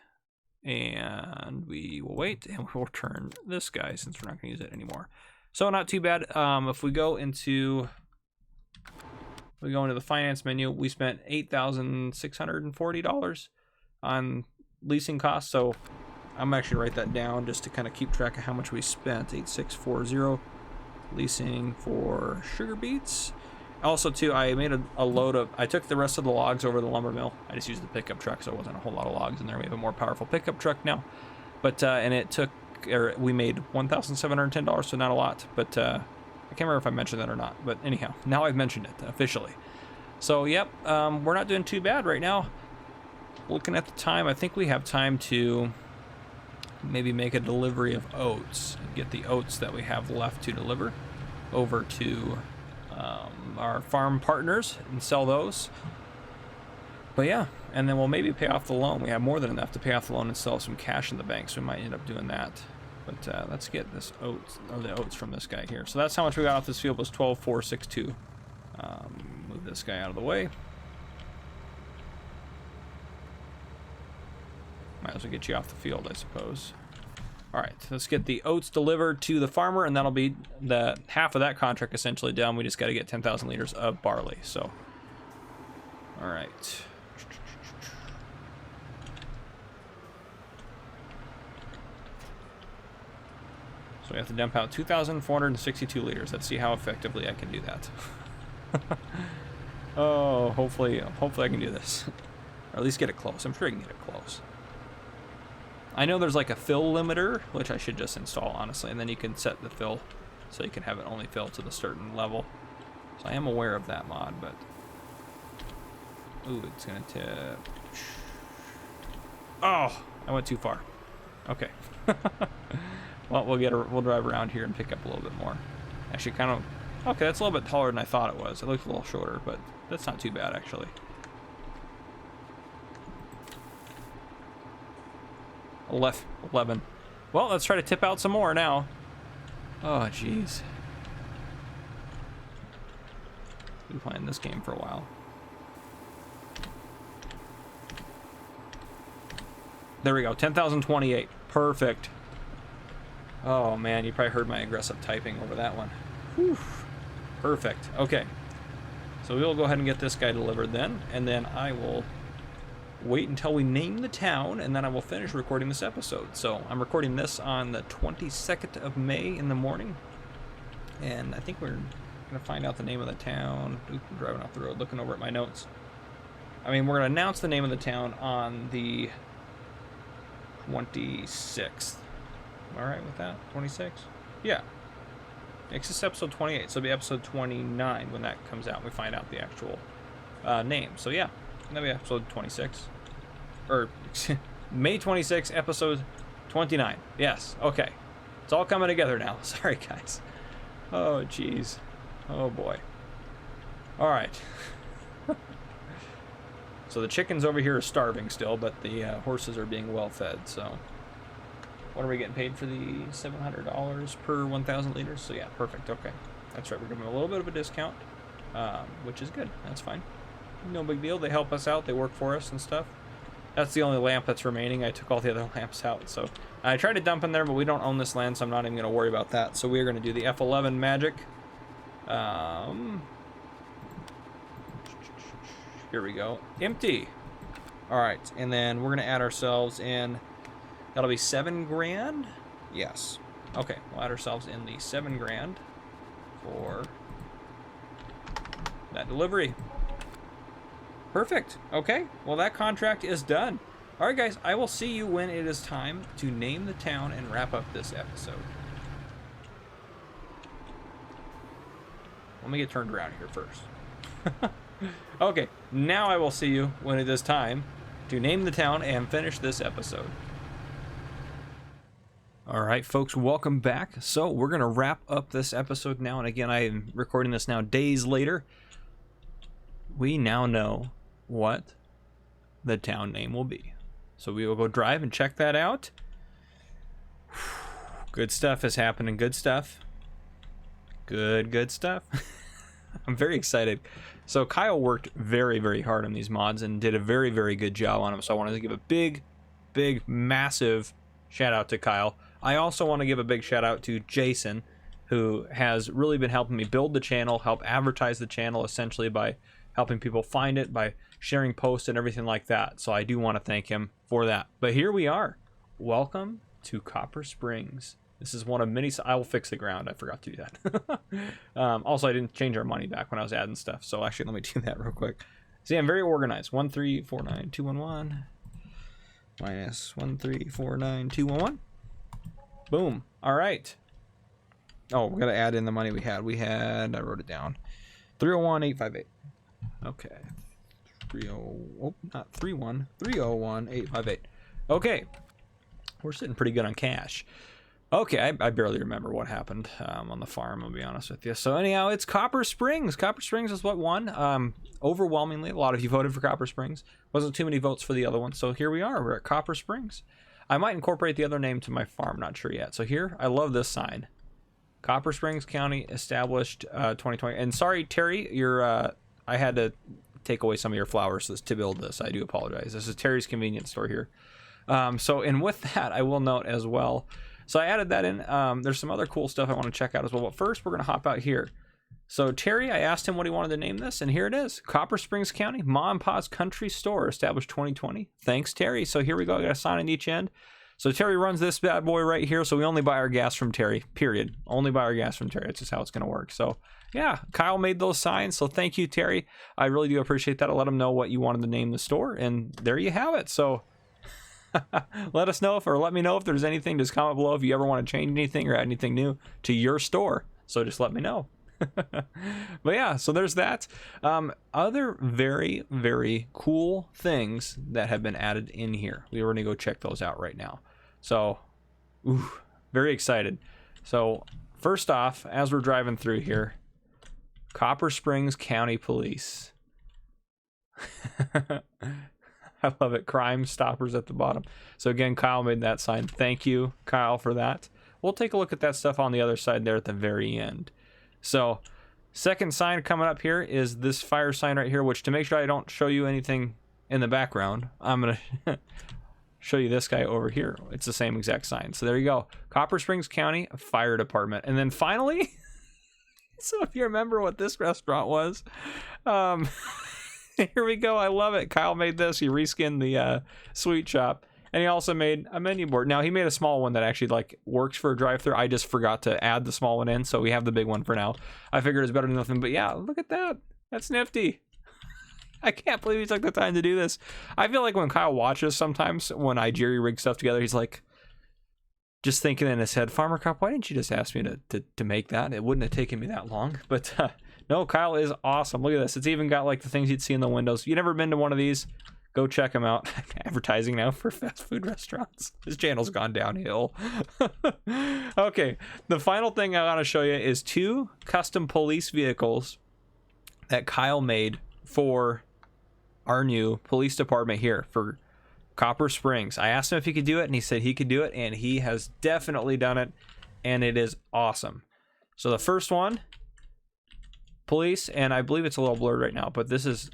A: And we will wait, and we'll return this guy since we're not going to use it anymore. So not too bad. If we go into the finance menu, we spent $8,640 on leasing costs. So I'm actually write that down just to kind of keep track of how much we spent. 8640 leasing for sugar beets. Also too, I made a load of, I took the rest of the logs over to the lumber mill. I just used the pickup truck, so it wasn't a whole lot of logs in there. We have a more powerful pickup truck now, but and it took, or we made $1,710, so not a lot, but I can't remember if I mentioned that or not. But anyhow, now I've mentioned it officially. So yep, we're not doing too bad right now. Looking at the time, I think we have time to maybe make a delivery of oats and get the oats that we have left to deliver over to our farm partners and sell those. But yeah, and then we'll maybe pay off the loan. We have more than enough to pay off the loan and still have some cash in the bank, so we might end up doing that. But let's get this oats, or the oats from this guy here. So that's how much we got off this field, was 12,462. Move this guy out of the way. Might as well get you off the field, I suppose. All right, let's get the oats delivered to the farmer, and that'll be the half of that contract essentially done. We just got to get 10,000 liters of barley. So, all right. So we have to dump out 2,462 liters. Let's see how effectively I can do that. Oh, hopefully I can do this. Or at least get it close. I'm sure I can get it close. I know there's like a fill limiter, which I should just install, honestly, and then you can set the fill so you can have it only fill to the certain level. So I am aware of that mod, but... Ooh, it's gonna tip. Oh, I went too far. Okay. Well, we'll drive around here and pick up a little bit more. Actually, kind of... Okay, that's a little bit taller than I thought it was. It looked a little shorter, but that's not too bad, actually. 11. Well, let's try to tip out some more now. Oh, jeez. Been playing this game for a while. There we go, 10,028. Perfect. Oh man, you probably heard my aggressive typing over that one. Whew. Perfect. Okay. So we'll go ahead and get this guy delivered then, and then I will wait until we name the town, and then I will finish recording this episode. So I'm recording this on the 22nd of May in the morning, and I think we're gonna find out the name of the town. Oop, I'm driving off the road, looking over at my notes. I mean, we're gonna announce the name of the town on the 26th. Am I right with that? 26? Yeah. It's just episode 28, so it'll be episode 29 when that comes out and we find out the actual name. So yeah, that'll be episode 26. Or May 26, episode 29. Yes, okay. It's all coming together now. Sorry, guys. Oh, jeez. Oh, boy. All right. So the chickens over here are starving still, but the horses are being well fed, so... What are we getting paid for the $700 per 1,000 liters? So yeah, perfect, okay. That's right, we're giving them a little bit of a discount, which is good, that's fine. No big deal, they help us out, they work for us and stuff. That's the only lamp that's remaining. I took all the other lamps out, so... I tried to dump in there, but we don't own this land, so I'm not even going to worry about that. So we're going to do the F11 magic. Here we go. Empty. Alright, and then we're going to add ourselves in... That'll be 7 grand? Yes. Okay, we'll add ourselves in the 7 grand for that delivery. Perfect. Okay, well that contract is done. Alright guys, I will see you when it is time to name the town and wrap up this episode. Let me get turned around here first. Okay, now I will see you when it is time to name the town and finish this episode. Alright folks, welcome back. So we're going to wrap up this episode now, and again I am recording this now days later. We now know what the town name will be. So we will go drive and check that out. Good stuff is happening, good stuff. Good stuff. I'm very excited. So Kyle worked very, very hard on these mods and did a very, very good job on them. So I wanted to give a big, massive shout out to Kyle. I also want to give a big shout out to Jason, who has really been helping me build the channel, help advertise the channel essentially by helping people find it, by sharing posts and everything like that. So I do want to thank him for that. But here we are. Welcome to Copper Springs. This is one of many... I will fix the ground. I forgot to do that. Also, I didn't change our money back when I was adding stuff. So actually, let me do that real quick. See, I'm very organized. 1349211 minus 1349211. Boom. All right. Oh, we're going to add in the money we had... I wrote it down. 301,858. Okay. 30... Oh, not 31. 301,858. Okay. We're sitting pretty good on cash. Okay, I barely remember what happened on the farm, I'll be honest with you. So anyhow, it's Copper Springs. Copper Springs is what won. Overwhelmingly, a lot of you voted for Copper Springs. Wasn't too many votes for the other one, so here we are. We're at Copper Springs. I might incorporate the other name to my farm, not sure yet. So here, I love this sign. Copper Springs County established 2020. And sorry, Terry, I had to take away some of your flowers to build this. I do apologize. This is Terry's convenience store here. And with that, I will note as well. So I added that in. There's some other cool stuff I want to check out as well. But first, we're going to hop out here. So Terry, I asked him what he wanted to name this, and here it is. Copper Springs County Mom and Pa's Country Store, established 2020. Thanks, Terry. So here we go. I got a sign on each end. So Terry runs this bad boy right here. So we only buy our gas from Terry, period. Only buy our gas from Terry. That's just how it's going to work. So yeah, Kyle made those signs. So thank you, Terry. I really do appreciate that. I'll let him know what you wanted to name the store. And there you have it. So let us know let me know if there's anything. Just comment below if you ever want to change anything or add anything new to your store. So just let me know. But yeah, so there's that. Other very, very cool things that have been added in here. We're going to go check those out right now. So, very excited. So, first off, as we're driving through here, Copper Springs County Police. I love it. Crime Stoppers at the bottom. So again, Kyle made that sign. Thank you, Kyle, for that. We'll take a look at that stuff on the other side there at the very end. So, second sign coming up here is this fire sign right here, which to make sure I don't show you anything in the background, I'm going to show you this guy over here. It's the same exact sign. So there you go. Copper Springs County Fire Department. And then finally, so if you remember what this restaurant was, here we go. I love it. Kyle made this. He reskinned the sweet shop. And he also made a menu board. Now, he made a small one that actually like works for a drive-thru. I just forgot to add the small one in, so we have the big one for now. I figured it's better than nothing, but yeah, look at that. That's nifty. I can't believe he took the time to do this. I feel like when Kyle watches sometimes, when I jerry-rig stuff together, he's like, just thinking in his head, Farmer Cop, why didn't you just ask me to make that? It wouldn't have taken me that long. But no, Kyle is awesome. Look at this. It's even got like the things you'd see in the windows. You never been to one of these? Go check him out. Advertising now for fast food restaurants. His channel's gone downhill. Okay, the final thing I want to show you is 2 custom police vehicles that Kyle made for our new police department here for Copper Springs. I asked him if he could do it, and he said he could do it, and he has definitely done it, and it is awesome. So the first one, police, and I believe it's a little blurred right now, but this is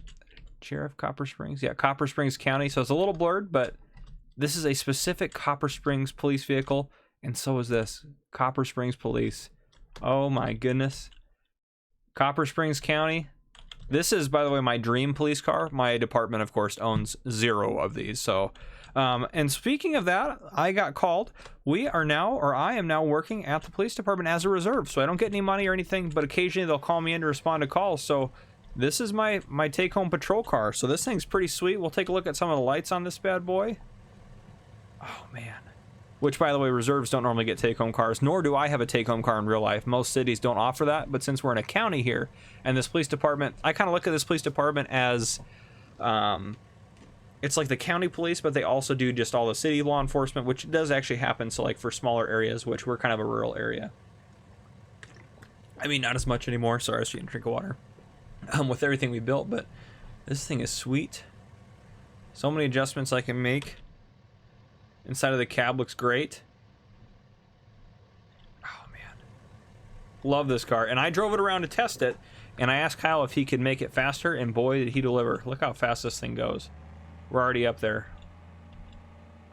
A: Sheriff Copper Springs. Yeah, Copper Springs County. So it's a little blurred, but this is a specific Copper Springs police vehicle, and so is this. Copper Springs Police. Oh my goodness. Copper Springs County. This is, by the way, my dream police car. My department, of course, owns 0 of these. So, and speaking of that, I got called. We are now, or I am now working at the police department as a reserve. So I don't get any money or anything, but occasionally they'll call me in to respond to calls. So this is my take-home patrol car. So this thing's pretty sweet. We'll take a look at some of the lights on this bad boy. Oh, man. Which, by the way, reserves don't normally get take-home cars, nor do I have a take-home car in real life. Most cities don't offer that, but since we're in a county here, and this police department, I kind of look at this police department as, it's like the county police, but they also do just all the city law enforcement, which does actually happen, so like for smaller areas, which we're kind of a rural area. I mean, not as much anymore. Sorry, I was getting a drink of water. With everything we built, but this thing is sweet. So many adjustments I can make. Inside of the cab looks great. Oh man, love this car. And I drove it around to test it, and I asked Kyle if he could make it faster, and boy did he deliver. Look how fast this thing goes. We're already up there.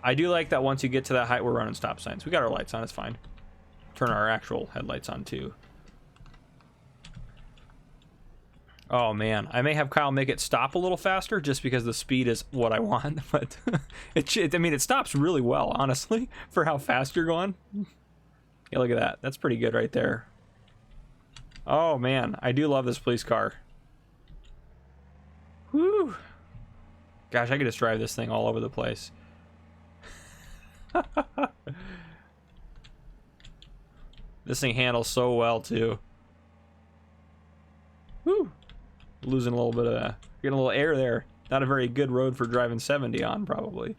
A: I do like that once you get to that height, we're running stop signs. We got our lights on, it's fine. Turn our actual headlights on too. Oh man, I may have Kyle make it stop a little faster just because the speed is what I want, but it stops really well, honestly, for how fast you're going. Yeah, look at that. That's pretty good right there. Oh man, I do love this police car. Whew. Gosh, I could just drive this thing all over the place. This thing handles so well too. Whew. Losing a little bit of getting a little air there. Not a very good road for driving 70 on, probably.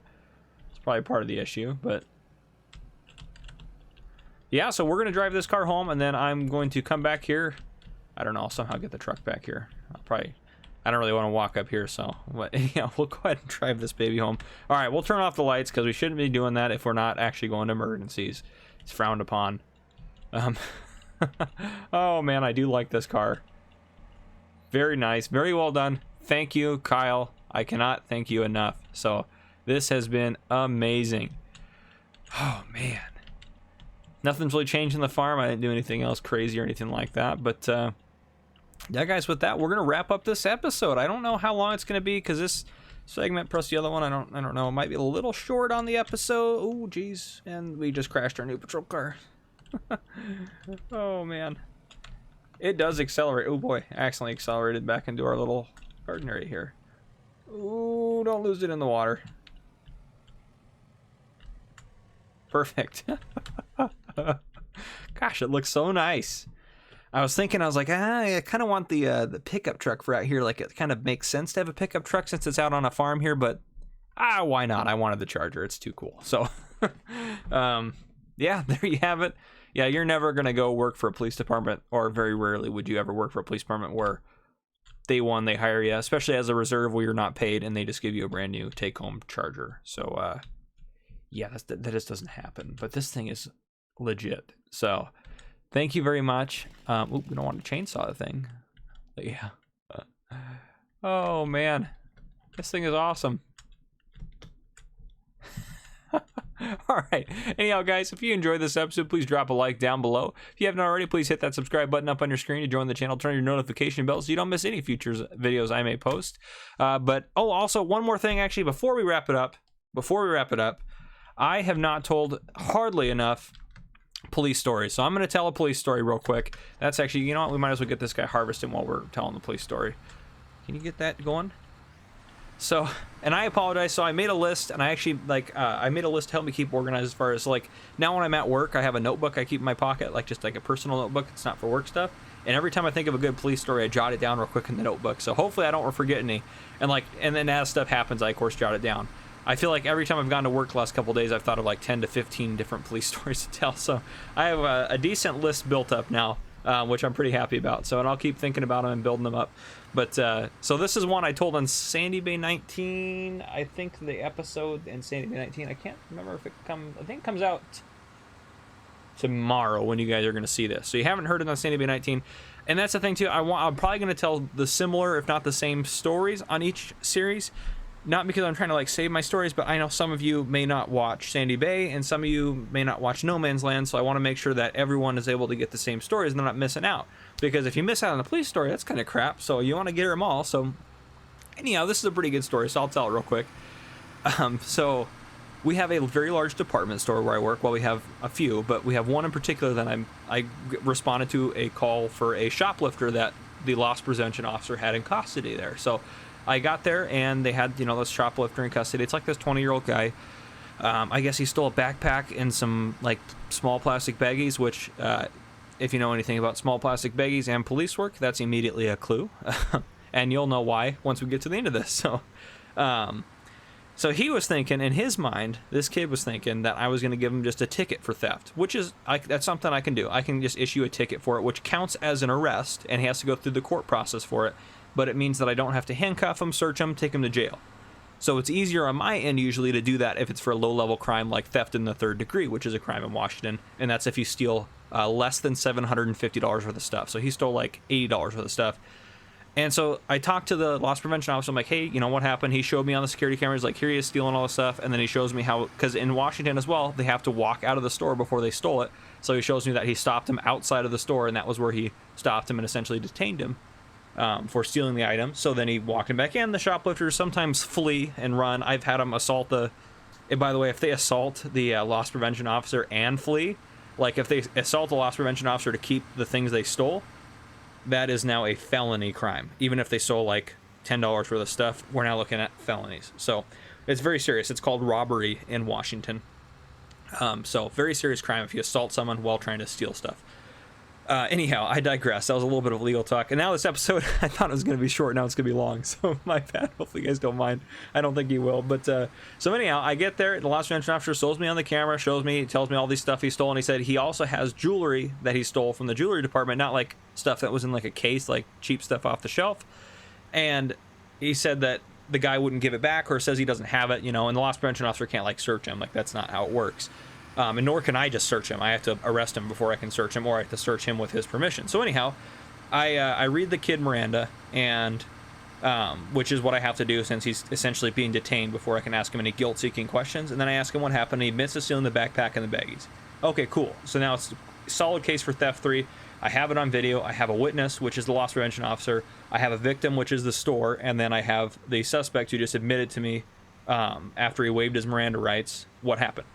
A: It's probably part of the issue, but yeah, so we're going to drive this car home, and then I'm going to come back here. I don't know, I'll somehow get the truck back here. I don't really want to walk up here, so but, yeah, we'll go ahead and drive this baby home. All right, we'll turn off the lights because we shouldn't be doing that if we're not actually going to emergencies. It's frowned upon. Oh man, I do like this car. Very nice, very well done. Thank you, Kyle. I cannot thank you enough. So this has been amazing. Oh man, nothing's really changed in the farm. I didn't do anything else crazy or anything like that, but yeah, guys, with that, we're gonna wrap up this episode. I don't know how long it's gonna be because this segment plus the other one, I don't know. It might be a little short on the episode. Oh geez, and we just crashed our new patrol car. Oh man, it does accelerate. Oh boy, accidentally accelerated back into our little garden area here. Ooh, don't lose it in the water. Perfect. Gosh, it looks so nice. I was thinking, I was like, I kind of want the pickup truck for out here. Like, it kind of makes sense to have a pickup truck since it's out on a farm here, but why not? I wanted the Charger. It's too cool. So, yeah, there you have it. Yeah, you're never going to go work for a police department, or very rarely would you ever work for a police department where day one they hire you, especially as a reserve where you're not paid, and they just give you a brand new take-home Charger. So, yeah, that just doesn't happen. But this thing is legit. So, thank you very much. We don't want to chainsaw the thing. But yeah. Oh, man. This thing is awesome. All right. Anyhow, guys, if you enjoyed this episode, please drop a like down below. If you haven't already, please hit that subscribe button up on your screen to join the channel. Turn your notification bell so you don't miss any future videos I may post. Also, one more thing, actually, before we wrap it up, I have not told hardly enough police stories. So I'm going to tell a police story real quick. That's actually, you know what? We might as well get this guy harvesting while we're telling the police story. Can you get that going? So, and I apologize. So I made a list, and I actually, I made a list to help me keep organized as far as, now when I'm at work, I have a notebook I keep in my pocket, just like a personal notebook. It's not for work stuff. And every time I think of a good police story, I jot it down real quick in the notebook. So hopefully I don't forget any. And then as stuff happens, I, of course, jot it down. I feel like every time I've gone to work the last couple of days, I've thought of 10 to 15 different police stories to tell. So I have a decent list built up now, which I'm pretty happy about. So, and I'll keep thinking about them and building them up. But so this is one I told on Sandy Bay 19. I think the episode in Sandy Bay 19, I can't remember if I think it comes out tomorrow when you guys are going to see this. So you haven't heard it on Sandy Bay 19. And that's the thing too. I'm probably going to tell the similar, if not the same, stories on each series. Not because I'm trying to save my stories, but I know some of you may not watch Sandy Bay and some of you may not watch No Man's Land, so I want to make sure that everyone is able to get the same stories and they're not missing out. Because if you miss out on the police story, that's kind of crap, so you want to get them all. So anyhow, this is a pretty good story, so I'll tell it real quick. So we have a very large department store where I work. Well, we have a few, but we have one in particular that I responded to a call for a shoplifter that the loss prevention officer had in custody there. So I got there and they had, this shoplifter in custody. It's this 20-year-old guy. I guess he stole a backpack and some small plastic baggies, which if you know anything about small plastic baggies and police work, that's immediately a clue. And you'll know why once we get to the end of this. So he was thinking, in his mind, this kid was thinking that I was going to give him just a ticket for theft, which is, that's something I can do. I can just issue a ticket for it, which counts as an arrest, and he has to go through the court process for it. But it means that I don't have to handcuff him, search him, take him to jail. So it's easier on my end usually to do that if it's for a low-level crime like theft in the third degree, which is a crime in Washington, and that's if you steal less than $750 worth of stuff. So he stole $80 worth of stuff. And so I talked to the loss prevention officer. I'm like, hey, what happened? He showed me on the security cameras, here he is stealing all this stuff. And then he shows me how, because in Washington as well, they have to walk out of the store before they stole it. So he shows me that he stopped him outside of the store, and that was where he stopped him and essentially detained him for stealing the item. So then he walked him back in. The shoplifters sometimes flee and run. I've had them assault and by the way, if they assault the loss prevention officer and flee, if they assault the loss prevention officer to keep the things they stole, that is now a felony crime. Even if they stole $10 worth of stuff, we're now looking at felonies. So it's very serious. It's called robbery in Washington. So very serious crime if you assault someone while trying to steal stuff. Anyhow, I digress. That was a little bit of legal talk. And now this episode, I thought it was going to be short. Now it's going to be long. So my bad. Hopefully you guys don't mind. I don't think you will. But so anyhow, I get there. The loss prevention officer shows me on the camera, tells me all these stuff he stole. And he said he also has jewelry that he stole from the jewelry department, not like stuff that was in like a case, like cheap stuff off the shelf. And he said that the guy wouldn't give it back, or says he doesn't have it, you know, and the loss prevention officer can't like search him. Like, that's not how it works. And nor can I just search him. I have to arrest him before I can search him, or I have to search him with his permission. So anyhow, I read the kid Miranda, and which is what I have to do since he's essentially being detained before I can ask him any guilt-seeking questions. And then I ask him what happened, and he admits to stealing the backpack and the baggies. Okay, cool. So now it's a solid case for theft 3. I have it on video. I have a witness, which is the loss prevention officer. I have a victim, which is the store. And then I have the suspect who just admitted to me after he waived his Miranda rights what happened.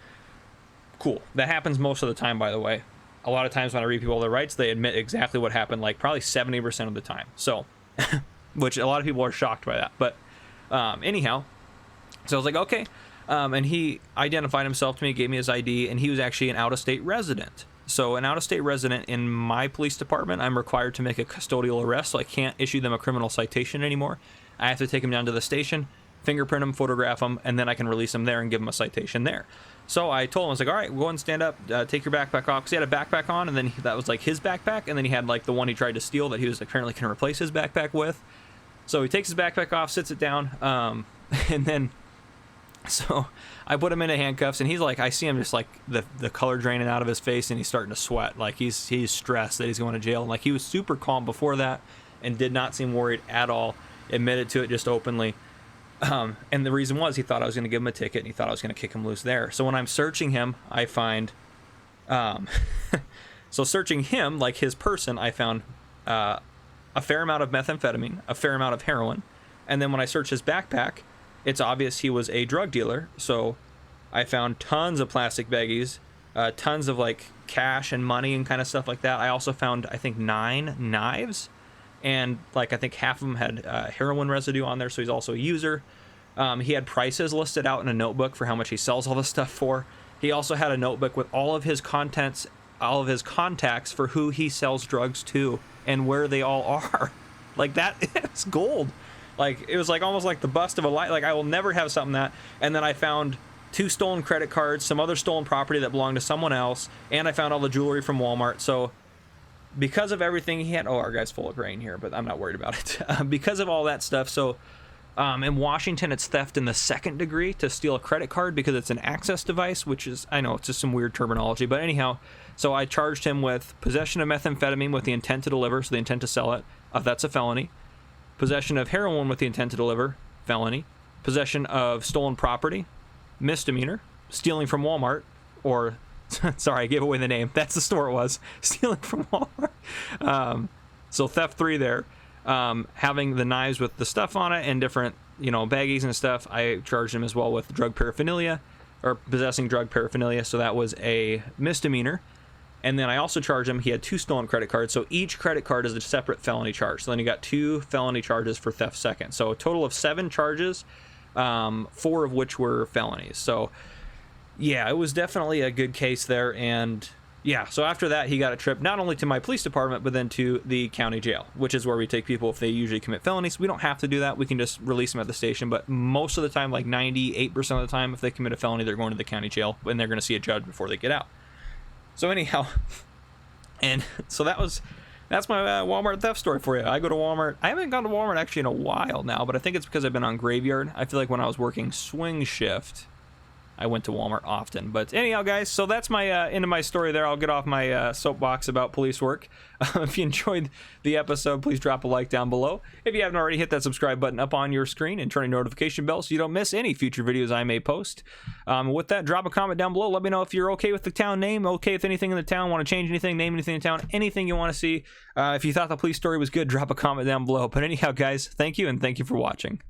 A: Cool. That happens most of the time, by the way. A lot of times when I read people their rights, they admit exactly what happened, like probably 70% of the time. So, which a lot of people are shocked by that. But anyhow, so I was like, okay. And he identified himself to me, gave me his ID, and he was actually an out-of-state resident. So an out-of-state resident in my police department, I'm required to make a custodial arrest, so I can't issue them a criminal citation anymore. I have to take them down to the station, fingerprint them, photograph them, and then I can release them there and give them a citation there. So I told him, I was like, all right, go ahead and stand up, take your backpack off. Because he had a backpack on, and then that was like his backpack, and then he had like the one he tried to steal that he was apparently going to replace his backpack with. So he takes his backpack off, sits it down, and then, so I put him into handcuffs, and he's like, I see him just like the color draining out of his face, and he's starting to sweat. Like he's stressed that he's going to jail. And like he was super calm before that and did not seem worried at all, admitted to it just openly. And the reason was he thought I was going to give him a ticket, and he thought I was going to kick him loose there. So when I'm searching him, I find, so searching him, like his person, I found a fair amount of methamphetamine, a fair amount of heroin. And then when I search his backpack, it's obvious he was a drug dealer. So I found tons of plastic baggies, tons of like cash and money and kind of stuff like that. I also found, I think, 9 knives. And like I think half of them had heroin residue on there, so he's also a user. He had prices listed out in a notebook for how much he sells all this stuff for. He also had a notebook with all of his contents, all of his contacts for who he sells drugs to and where they all are. Like that, it's gold. Like it was like almost like the bust of a light. Like I will never have something that. And then I found 2 stolen credit cards, some other stolen property that belonged to someone else, and I found all the jewelry from Walmart. So because of everything he had, oh, our guy's full of grain here, but I'm not worried about it. Because of all that stuff, so in Washington, it's theft in the 2nd degree to steal a credit card because it's an access device, which is, I know, it's just some weird terminology, but anyhow, so I charged him with possession of methamphetamine with the intent to deliver, so the intent to sell it, that's a felony. Possession of heroin with the intent to deliver, felony. Possession of stolen property, misdemeanor. Stealing from Walmart, or sorry, I gave away the name. That's the store it was. Stealing from Walmart. So theft 3 there. Having the knives with the stuff on it and different, you know, baggies and stuff. I charged him as well with drug paraphernalia, or possessing drug paraphernalia. So that was a misdemeanor. And then I also charged him, he had 2 stolen credit cards. So each credit card is a separate felony charge. So then you got 2 felony charges for theft 2nd. So a total of 7 charges, 4 of which were felonies. So yeah, it was definitely a good case there. And yeah, so after that, he got a trip not only to my police department, but then to the county jail, which is where we take people if they usually commit felonies. We don't have to do that. We can just release them at the station. But most of the time, like 98% of the time, if they commit a felony, they're going to the county jail and they're going to see a judge before they get out. So anyhow, and so that's my Walmart theft story for you. I go to Walmart. I haven't gone to Walmart actually in a while now, but I think it's because I've been on graveyard. I feel like when I was working swing shift, I went to Walmart often. But anyhow, guys, so that's my end of my story there. I'll get off my soapbox about police work. If you enjoyed the episode, please drop a like down below. If you haven't already, hit that subscribe button up on your screen and turn on notification bell so you don't miss any future videos I may post. With that, drop a comment down below. Let me know if you're okay with the town name, okay with anything in the town, want to change anything, name anything in the town, anything you want to see. If you thought the police story was good, drop a comment down below. But anyhow, guys, thank you, and thank you for watching.